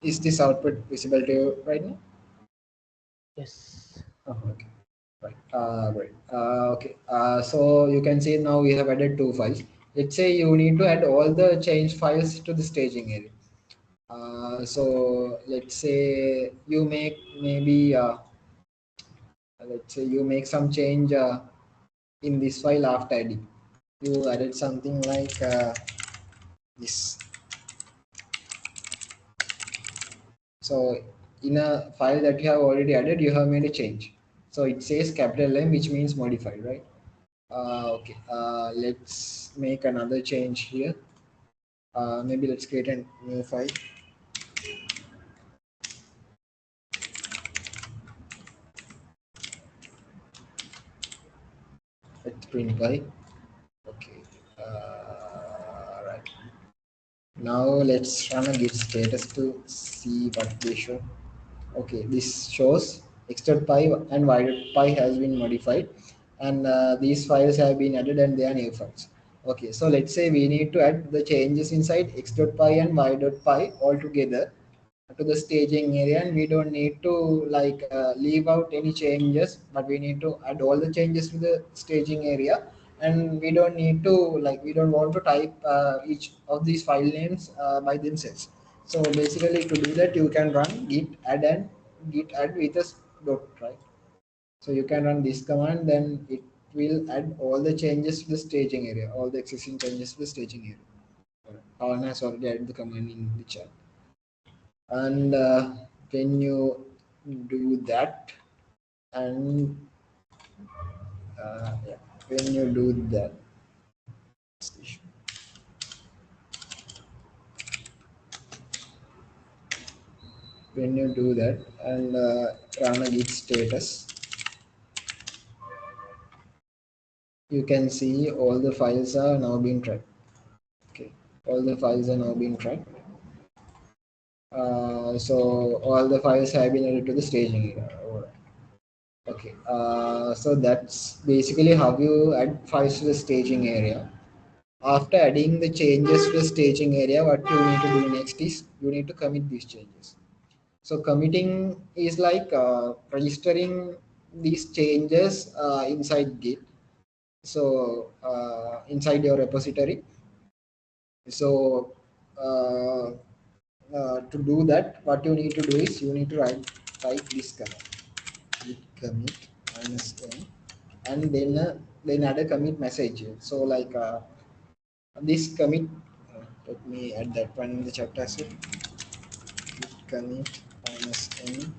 Is this output visible to you right now? Yes. Oh, okay. Right. Right. Okay. So you can see now we have added two files. Let's say you need to add all the change files to the staging area. So let's say you make maybe let's say you make some change in this file after adding. You added something like this. So in a file that you have already added, you have made a change. So it says capital M, which means modified, right? Okay. Let's make another change here. Maybe let's create a new file. Let's print by. Okay. Right. Now let's run a git status to see what they show. Okay, this shows x.py and y.py has been modified, and these files have been added and they are new files. Okay, so let's say we need to add the changes inside x.py and y.py all together to the staging area, and we don't need to like leave out any changes, but we need to add all the changes to the staging area, and we don't need to like we don't want to type each of these file names by themselves. So basically to do that you can run git add and git add with a dot, right? So you can run this command, then it will add all the changes to the staging area, all the existing changes to the staging area. Alan has already added the command in the chat. And when you do that, and yeah, when you do that, when you do that and run a git status, you can see all the files are now being tracked. Okay, all the files are now being tracked. So all the files have been added to the staging area. Okay, so that's basically how you add files to the staging area. After adding the changes to the staging area, what you need to do next is you need to commit these changes. So committing is like registering these changes inside Git. So inside your repository. So to do that, what you need to do is you need to type this command, git commit -n, and then add a commit message here. So like this commit, let me add that one in the chat as well. Git commit -n,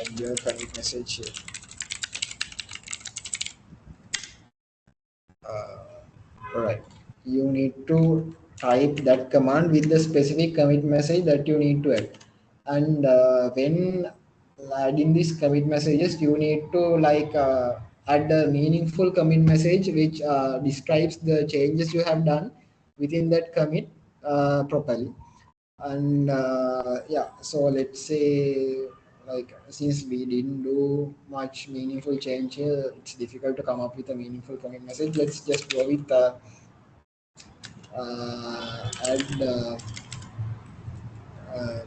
add your commit message here. All right, you need to type that command with the specific commit message that you need to add, and when adding these commit messages you need to like add a meaningful commit message which describes the changes you have done within that commit properly. And yeah, so let's say like since we didn't do much meaningful change here, it's difficult to come up with a meaningful commit message. Let's just go with add uh,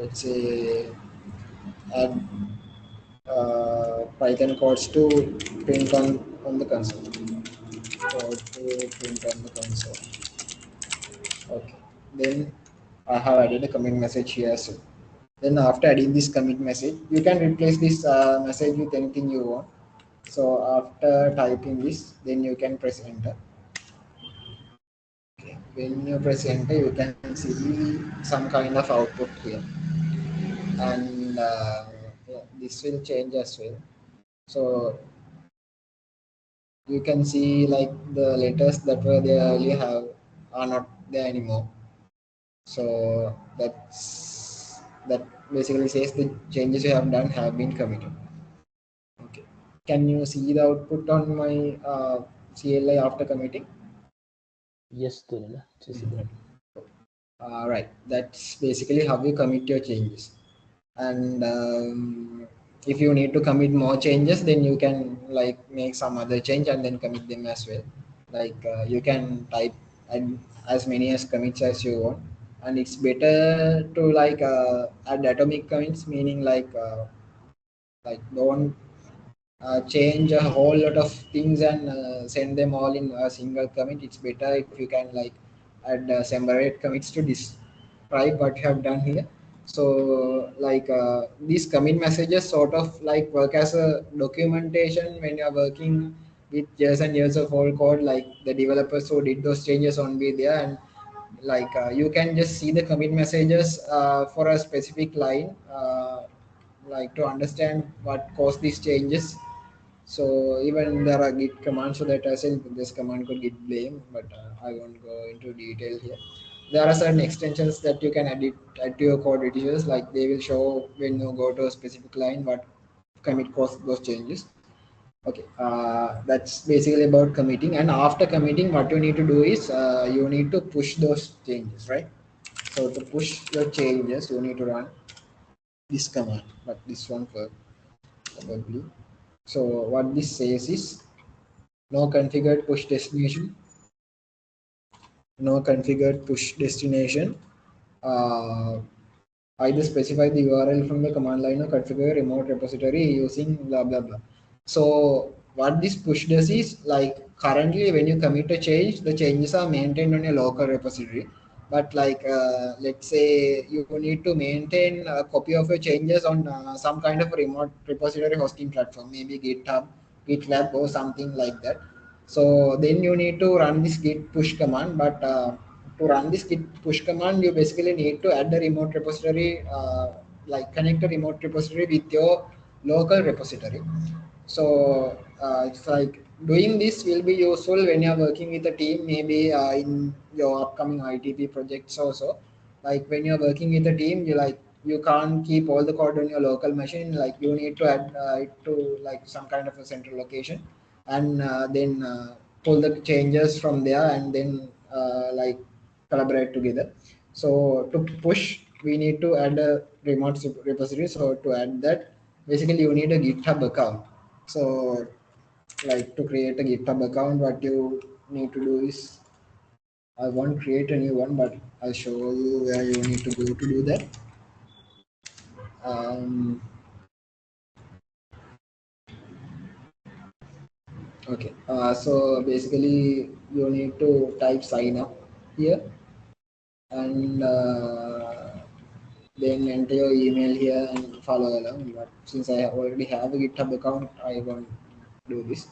let's say add Python codes to print on the console. Code to print on the console. Okay. Then I have added a commit message here as well. Then after adding this commit message, you can replace this message with anything you want. So after typing this, then you can press enter. Okay. When you press enter, you can see some kind of output here, and yeah, this will change as well. So you can see like the letters that were there earlier are not there anymore. So that basically says the changes you have done have been committed. Okay. Can you see the output on my CLI after committing? Yes, Tulina, just see that. Right. That's basically how you commit your changes. And if you need to commit more changes, then you can like make some other change and then commit them as well. Like you can type and as many as commits as you want, and it's better to like add atomic commits, meaning like don't change a whole lot of things and send them all in a single commit. It's better if you can like add separate commits to describe what you have done here. So like these commit messages sort of like work as a documentation when you're working with years and years of old code. Like the developers who did those changes won't be there, and like you can just see the commit messages for a specific line, like to understand what caused these changes. So even there are git commands, so that as in this command could get blame, but I won't go into detail here. There are certain extensions that you can add to your code editors, like they will show when you go to a specific line what commit caused those changes. Okay, that's basically about committing. And after committing, what you need to do is you need to push those changes, right? So to push your changes, you need to run this command, but this one first probably. So what this says is no configured push destination, no configured push destination. Uh, Either specify the URL from the command line or configure remote repository using blah blah blah. So what this push does is like currently when you commit a change, the changes are maintained on your local repository. But like let's say you need to maintain a copy of your changes on some kind of a remote repository hosting platform, maybe GitHub, GitLab, or something like that. So then you need to run this git push command, but to run this git push command, you basically need to add a remote repository, like connect a remote repository with your local repository. So it's like doing this will be useful when you're working with a team, maybe in your upcoming ITP projects also. Like when you're working with a team, you can't keep all the code on your local machine. Like you need to add it to like some kind of a central location, and then pull the changes from there, and then like collaborate together. So to push, we need to add a remote repository. So to add that, basically you need a GitHub account. So like to create a GitHub account, what you need to do is, I won't create a new one, but I'll show you where you need to go to do that. Um, okay, so basically you need to type sign up here, and then enter your email here and follow along. But since I already have a GitHub account, I won't do this.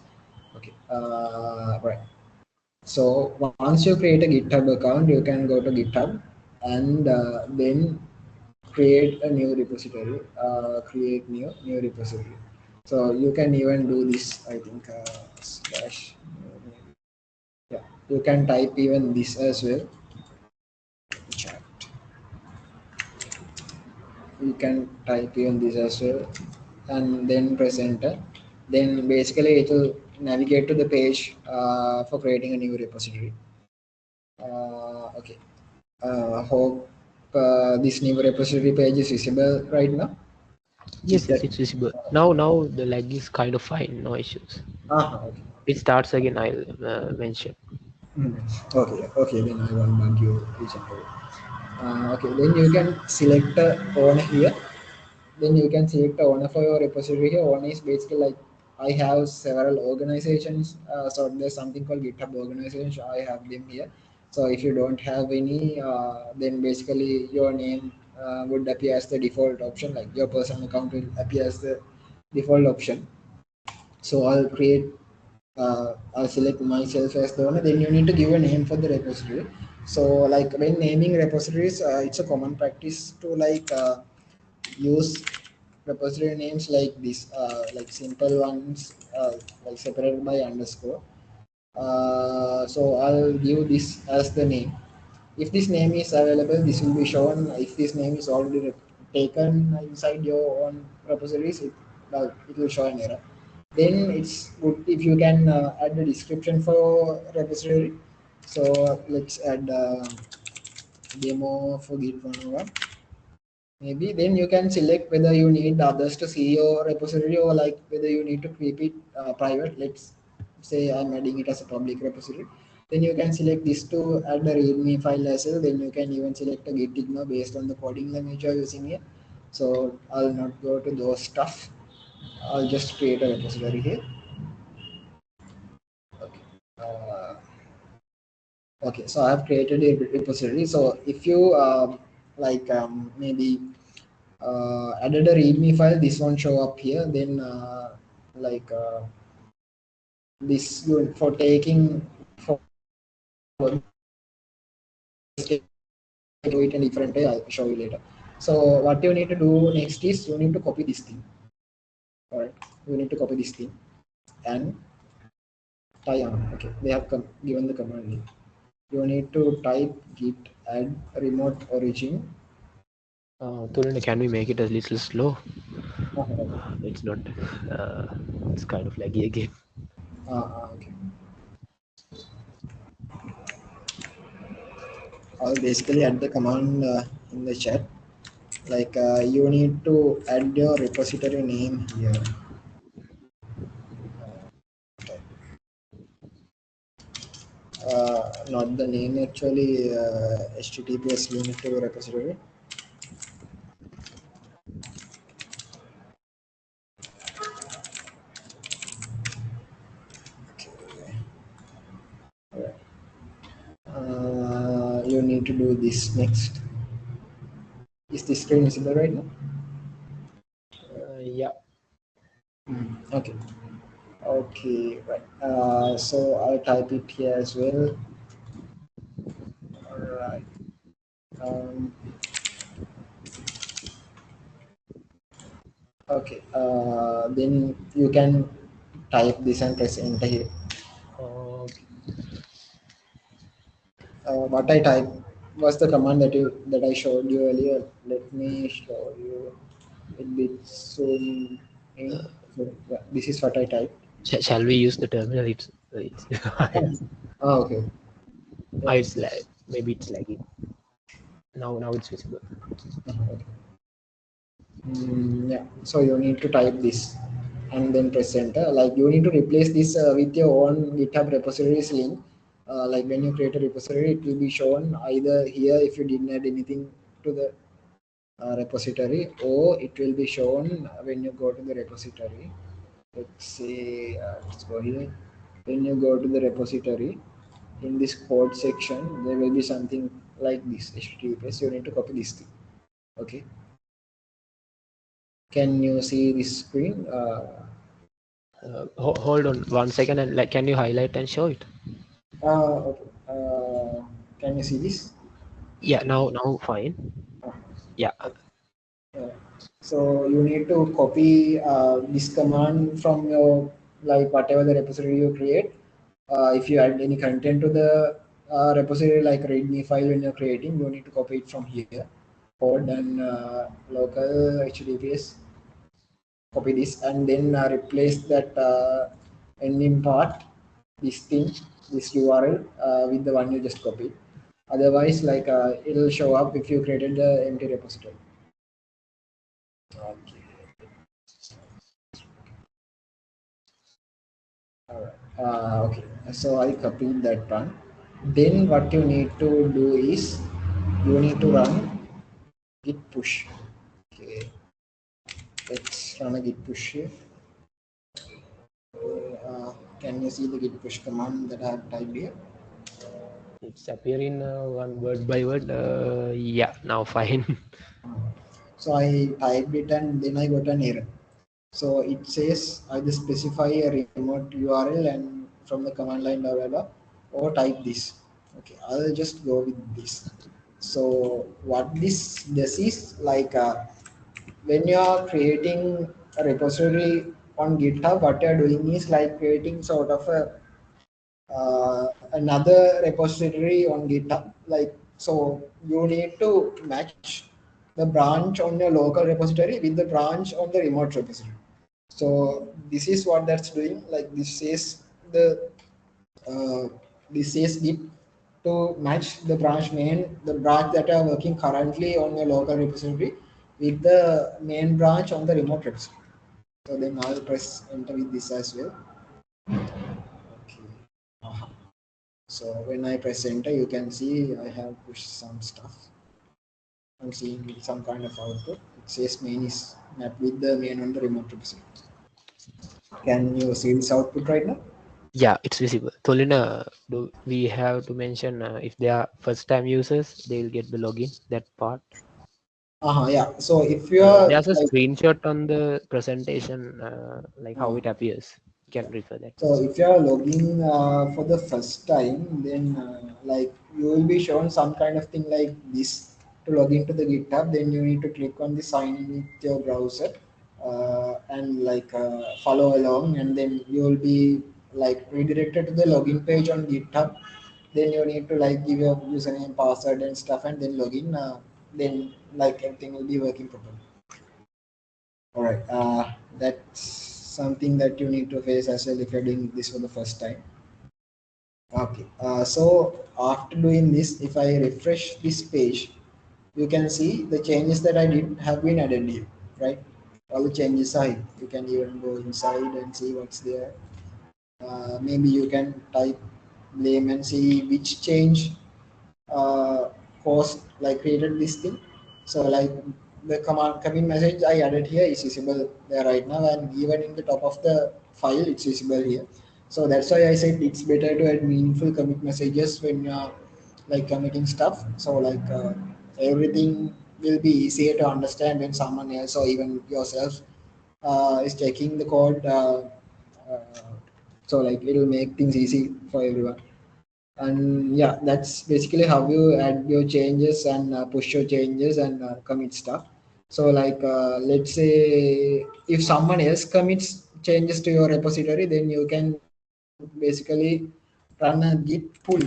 Okay, right. So once you create a GitHub account, you can go to GitHub and then create a new repository. Create new repository. So you can even do this. I think slash. Yeah, you can type even this as well. Chat. You can type even this as well, and then press enter. Then basically it will navigate to the page for creating a new repository. Okay. Hope this new repository page is visible right now. Is Yes, yes, that it's visible. Now the lag is kind of fine, no issues. okay? It starts again, I'll mention. Okay, okay, then I won't bug you each and every. Okay, then you can select owner here. Then you can select the owner for your repository here. Owner is basically like I have several organizations. So there's something called GitHub organizations. I have them here. So if you don't have any, then basically your name would appear as the default option. Like your personal account will appear as the default option. So I'll select myself as the owner. Then you need to give a name for the repository. So like when naming repositories, it's a common practice to like use repository names like this, like simple ones, like separated by underscore. So I'll give this as the name. If this name is available, this will be shown. If this name is already taken inside your own repositories, it will show an error. Then it's good if you can add a description for repository. So let's add demo for Git 101. Maybe then you can select whether you need others to see your repository or like whether you need to keep it private. Let's say I'm adding it as a public repository. Then you can select this to add a readme file as well. Then you can even select a git ignore based on the coding language you're using here. So I'll not go to those stuff. I'll just create a repository here. Okay. Okay, so I have created a repository. So if you maybe added a readme file, this won't show up here. Then this for taking for do it in a different way. I'll show you later. So what you need to do next is you need to copy this thing. All right, you need to copy this thing and tie on. Okay, they have given the command. You need to type git add remote origin. Tulunda, can we make it a little slow? Okay. It's not. It's kind of laggy again. Okay. I'll basically add the command in the chat. Like you need to add your repository name here. Not the name actually, HTTPS link to repository. You need to do this next. Is this screen visible right now? Yeah. Okay. Okay, right. So I'll type it here as well. All right. Okay. Then you can type this and press enter here. Okay. What I typed was the command that I showed you earlier. Let me show you a bit soon. So, yeah, this is what I typed. Shall we use the terminal? It's Okay. it's maybe it's lagging. Now it's visible. Okay. Yeah. So you need to type this and then press enter. Like you need to replace this with your own GitHub repositories link. Like when you create a repository, it will be shown either here if you didn't add anything to the repository, or it will be shown when you go to the repository. Let's say let's go here. When you go to the repository, in this code section there will be something like this HTTPS. You need to copy this thing. Okay, can you see this screen? Hold on 1 second, and like, can you highlight and show it? Okay. Can you see this? Yeah, now fine. Yeah. So you need to copy this command from your, like whatever the repository you create. If you add any content to the repository like readme file when you're creating, you need to copy it from here. Code and local HTTPS. Copy this and then replace that ending part, this thing, this URL with the one you just copied. Otherwise, like it'll show up if you created the empty repository. Okay. Okay, so I copied that one. Then what you need to do is you need to run git push. Okay, let's run a git push here. Can you see the git push command that I have typed here? It's appearing one word by word. Yeah, now fine. So I typed it and then I got an error. So it says either specify a remote URL and from the command line blah blah blah, or type this. Okay, I'll just go with this. So what this is like when you are creating a repository on GitHub, what you are doing is like creating sort of a another repository on GitHub. Like, so you need to match the branch on your local repository with the branch on the remote repository. So this is what that's doing. Like this says the this says Git to match the branch that are working currently on your local repository with the main branch on the remote repository. So then I'll press enter with this as well. Okay. Aha. So when I press enter, you can see I have pushed some stuff. I'm seeing some kind of output. It says main is mapped with the main on the remote repository. Can you see this output right now? Yeah, it's visible. Tolina, do we have to mention if they are first time users, they'll get the login, that part. Yeah. So if you are There's a like, screenshot on the presentation, like how uh, it appears. You can refer that. so if you are logging for the first time, then like you will be shown some kind of thing like this to log into the GitHub. Then you need to click on the sign in with your browser and like follow along, and then you will be like redirected to the login page on GitHub. Then you need to like give your username, password, and stuff, and then login. Then like everything will be working properly. All right. That's something that you need to face as well if you're doing this for the first time. Okay. So after doing this, if I refresh this page, you can see the changes that I did have been added here, right? All the changes are here. You can even go inside and see what's there. Maybe you can type blame and see which change uh, host like created this thing. So like the commit message I added here is visible there right now, and even in the top of the file it's visible here. So that's why I said it's better to add meaningful commit messages when you're like committing stuff. So like everything will be easier to understand when someone else or even yourself is checking the code. Uh, so like it will make things easy for everyone. And yeah, that's basically how you add your changes and push your changes and commit stuff. So like let's say if someone else commits changes to your repository, then you can basically run a git pull,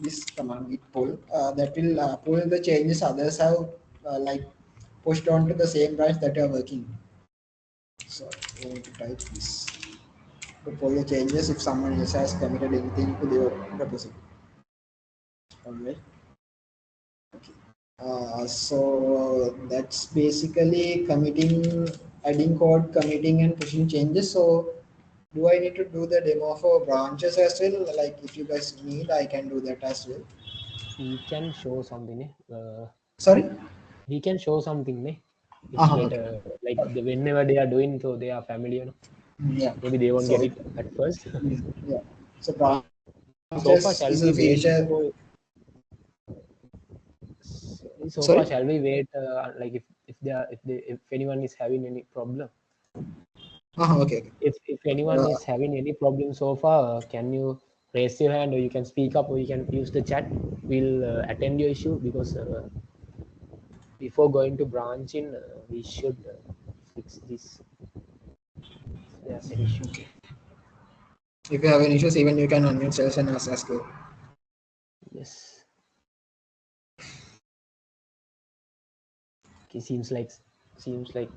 this command git pull, that will pull the changes others have like pushed onto the same branch that you are working. So you need to type this to pull the changes if someone else has committed anything to your repository. Alright. So that's basically committing, adding code, committing and pushing changes. So do I need to do the demo for branches as well? Like if you guys need, I can do that as well. We can show something. Sorry? We can show something. It's Okay. better. Like whenever they are doing, so they are familiar. Yeah. Maybe they won't get So it at first. yeah. So branches So far, is a shall we wait feature. for? So Sorry? far, shall we wait? Like if anyone is having any problem, Okay. if anyone Uh, is having any problem so far, can you raise your hand, or you can speak up, or you can use the chat. We'll attend your issue, because before going to branching, we should fix this. If there's an issue. if you have any issues, even you can unmute yourself and ask well. Yes. Okay, seems like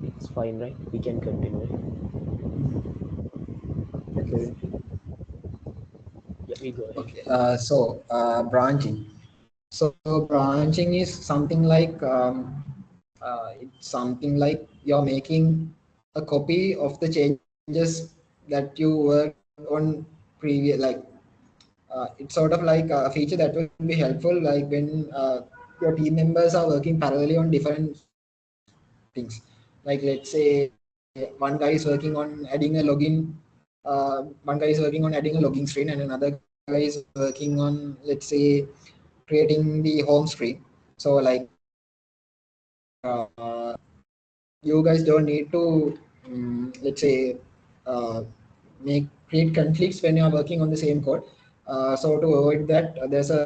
it's fine, right? We can continue. Okay. Yeah, we go ahead. Okay. Branching. So branching is something like it's something like you're making a copy of the changes that you worked on previous. Like it's sort of like a feature that will be helpful, like when your team members are working parallelly on different things. Like let's say one guy is working on adding a login. One guy is working on adding a login screen, and another guy is working on, let's say, creating the home screen. So like you guys don't need to let's say uh, make create conflicts when you are working on the same code. So to avoid that, there's a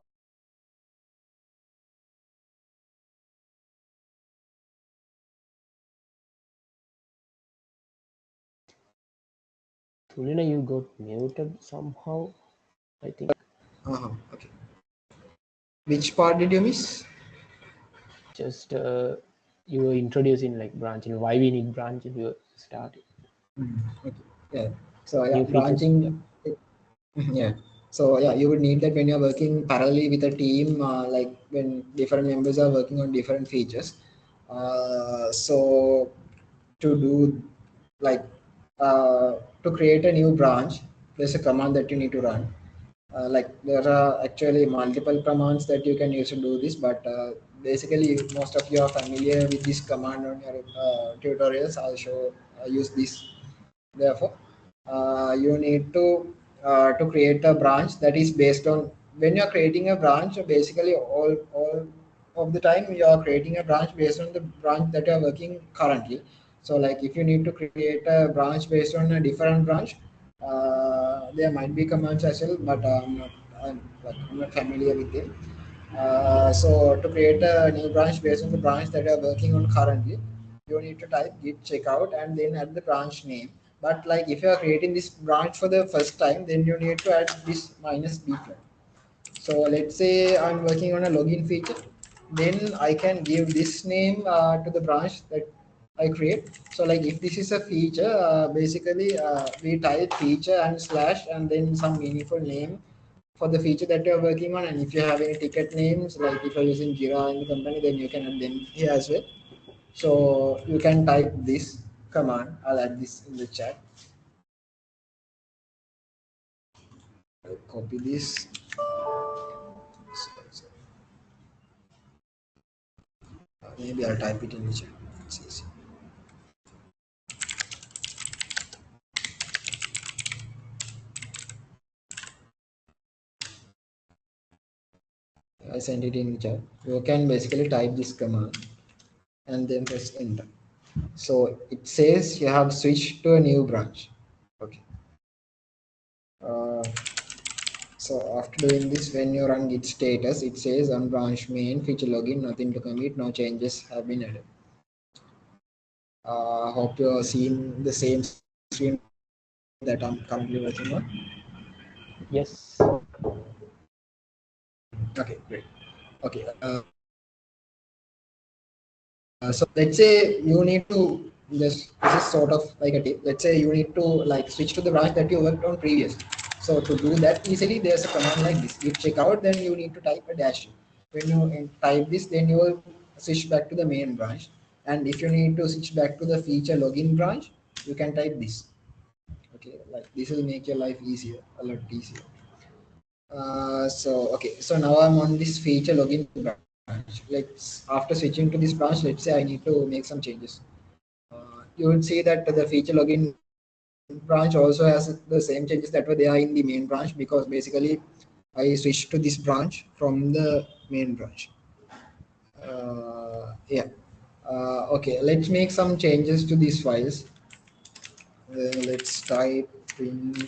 Ulina, you got muted somehow, I think. Okay. Which part did you miss? Just you were introducing like branching, why we need branching. You started Okay. Yeah. So yeah, new features. Yeah. branching. Yeah. So yeah, you would need that when you're working parallelly with a team, like when different members are working on different features. So to do like to create a new branch, there's a command that you need to run. Like there are actually multiple commands that you can use to do this, but basically most of you are familiar with this command on your tutorials. I'll show use this. Therefore, you need to create a branch that is based on when you're creating a branch. Basically, all of the time you are creating a branch based on the branch that you are working currently. So, like if you need to create a branch based on a different branch, there might be commands as well, but I'm not familiar with them. So to create a new branch based on the branch that you are working on currently, you need to type git checkout and then add the branch name. But like if you are creating this branch for the first time, then you need to add this minus b flag. So let's say I'm working on a login feature, then I can give this name to the branch that I create. So like if this is a feature, basically we type feature and slash and then some meaningful name for the feature that you're working on. And if you have any ticket names, like if you're using Jira in the company, then you can add them here as well. So you can type this command. I'll add this in the chat. I'll copy this. Maybe I'll type it in the chat. It's easy. I sent it in the chat. You can basically type this command and then press enter. So it says you have switched to a new branch. Okay. Uh, so after doing this, when you run git status, it says on branch main feature login, nothing to commit, no changes have been added. Hope you're seeing the same screen that I'm currently working on. Yes. Okay, great. Okay. So let's say you need to this is sort of like a tip. Let's say you need to like switch to the branch that you worked on previous. So to do that easily, there's a command like this. Git checkout, then you need to type a dash. When you type this, then you will switch back to the main branch. And if you need to switch back to the feature login branch, you can type this. Okay, like this will make your life easier, a lot easier. So okay, so now I'm on this feature login branch. Like after switching to this branch, let's say I need to make some changes. You would see that the feature login branch also has the same changes that were there in the main branch, because basically I switched to this branch from the main branch. Yeah. Okay, let's make some changes to these files. Let's type printing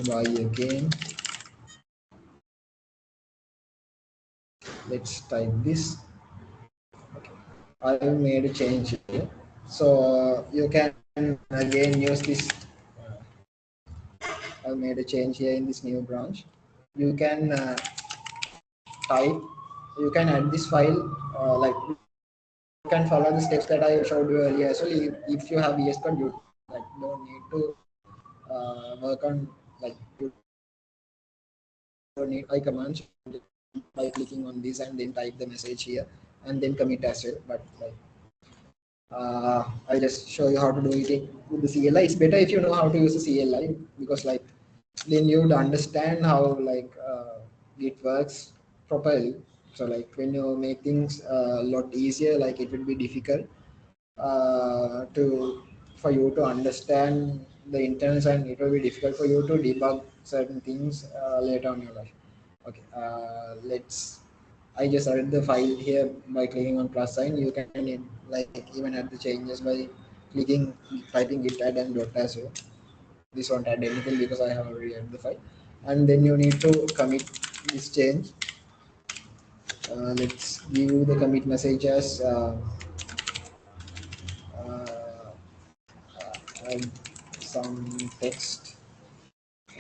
by again. Let's type this. Okay, I've made a change here. So you can again use this. I've made a change here in this new branch. You can type. You can add this file. Like you can follow the steps that I showed you earlier. So if you have VS Code, you like don't need to work on like you don't need by commands by clicking on this and then type the message here and then commit as well. But like I just show you how to do it with the CLI. It's better if you know how to use the CLI, because like then you would understand how like it works properly. So like when you make things a lot easier, like it will be difficult to for you to understand the internals, and it will be difficult for you to debug certain things later on in your life. Okay, let's. I just added the file here by clicking on plus sign. You can like even add the changes by clicking, typing git add and dot as well. This won't add anything because I have already added the file. And then you need to commit this change. Let's give the commit message as add some text.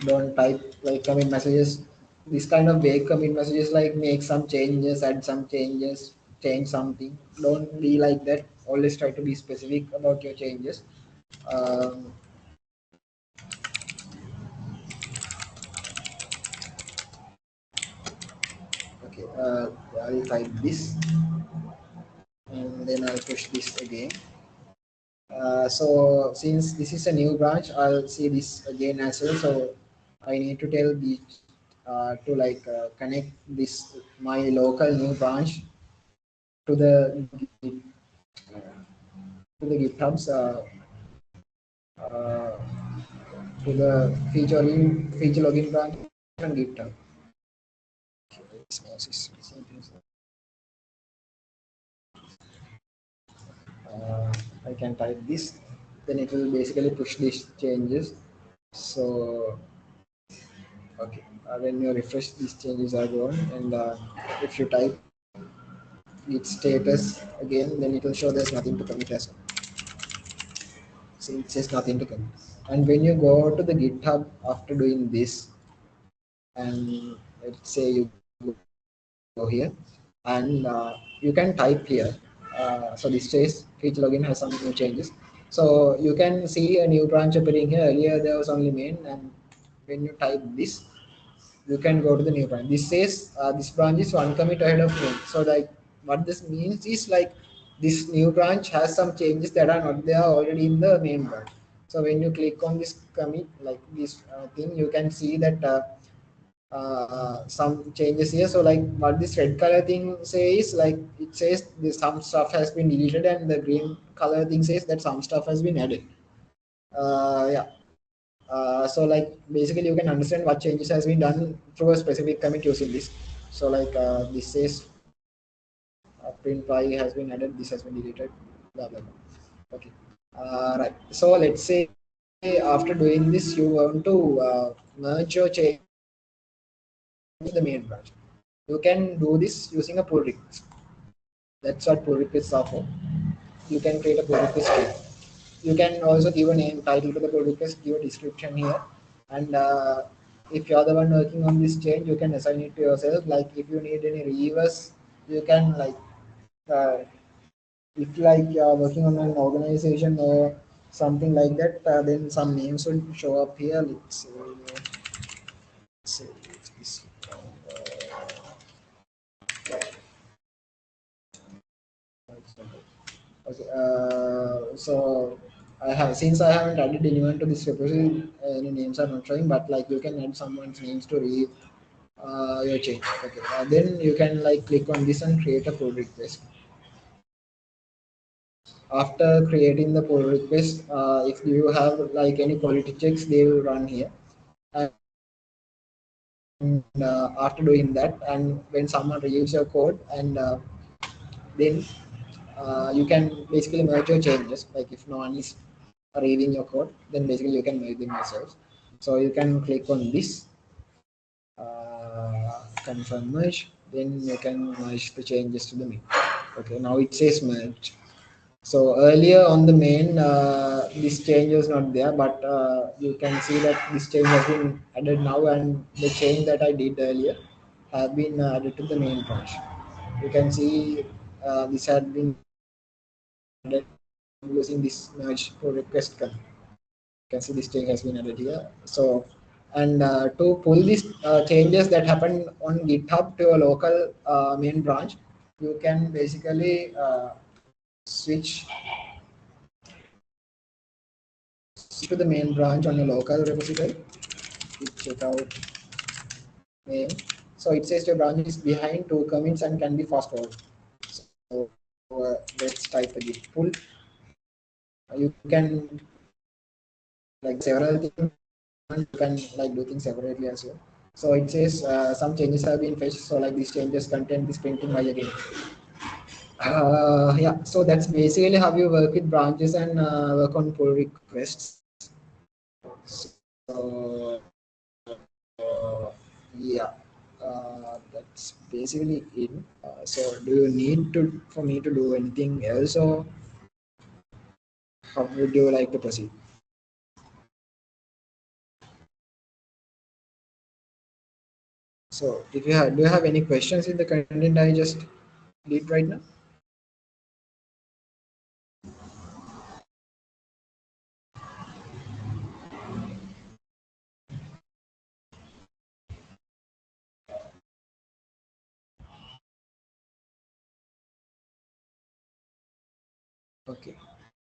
Don't type like commit messages. This kind of vague commit messages like make some changes, add some changes, change something. Don't be like that. Always try to be specific about your changes. Um, okay, I'll type this and then I'll push this again. So since this is a new branch, I'll see this again as well. So I need to tell the to like connect this my local new branch to the GitHubs uh, to the feature login branch on GitHub. I can type this, then it will basically push these changes. So okay, when you refresh, these changes are gone, and if you type its status again, then it will show there's nothing to commit as well. So it says nothing to commit. And when you go to the GitHub after doing this, and let's say you go here, and you can type here. So this says feature login has some new changes. So you can see a new branch appearing here. Earlier there was only main, and when you type this, you can go to the new branch. This says this branch is one commit ahead of main. So like what this means is like this new branch has some changes that are not there already in the main branch. So when you click on this commit, like this thing, you can see that some changes here. So like what this red color thing says, like it says this, some stuff has been deleted, and the green color thing says that some stuff has been added. Yeah. So like basically you can understand what changes has been done through a specific commit using this. So like this says print y has been added, this has been deleted, blah blah blah. Okay. Right. So let's say after doing this, you want to merge your change to the main branch. You can do this using a pull request. That's what pull requests are for. You can create a pull request here. You can also give a name, title to the pull request, give a description here, and if you're the one working on this change, you can assign it to yourself. Like if you need any reviewers, you can like uh, if like you're working on an organization or something like that, then some names will show up here. Let's say this. Okay, so I have since I haven't added anyone to this repository, any names are not showing, but like you can add someone's names to read your change. Okay, then you can like click on this and create a pull request. After creating the pull request, if you have like any quality checks, they will run here. And after doing that, and when someone reviews your code, and then you can basically merge your changes. Like if no one is reading your code, then basically you can merge them yourself. So you can click on this, confirm merge, then you can merge the changes to the main. Okay, now it says merge. So earlier on the main, this change was not there, but you can see that this change has been added now, and the change that I did earlier have been added to the main branch. You can see this had been added using this merge pull request command. You can see this change has been added here. So, and to pull these changes that happen on GitHub to a local main branch, you can basically switch to the main branch on your local repository. Check out main. So it says your branch is behind two commits and can be fast forwarded. So let's type again pull. You can like several things. You can like do things separately as well. So it says some changes have been fetched. So like these changes contain this printing by again. Yeah, so that's basically how you work with branches and work on pull requests. So yeah, that's basically it. So do you need to for me to do anything else, or how would you like to proceed? So if you have, do you have any questions in the content I just did right now? Okay.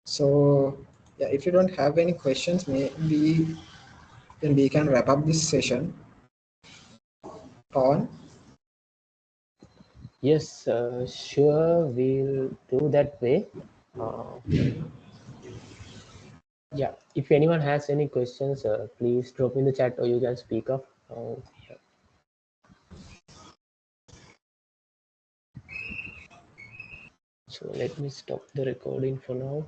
So yeah, if you don't have any questions, maybe then we can wrap up this session on. Yes, sure, we'll do that way. Uh, yeah, if anyone has any questions, please drop in the chat or you can speak up. Yeah. So let me stop the recording for now.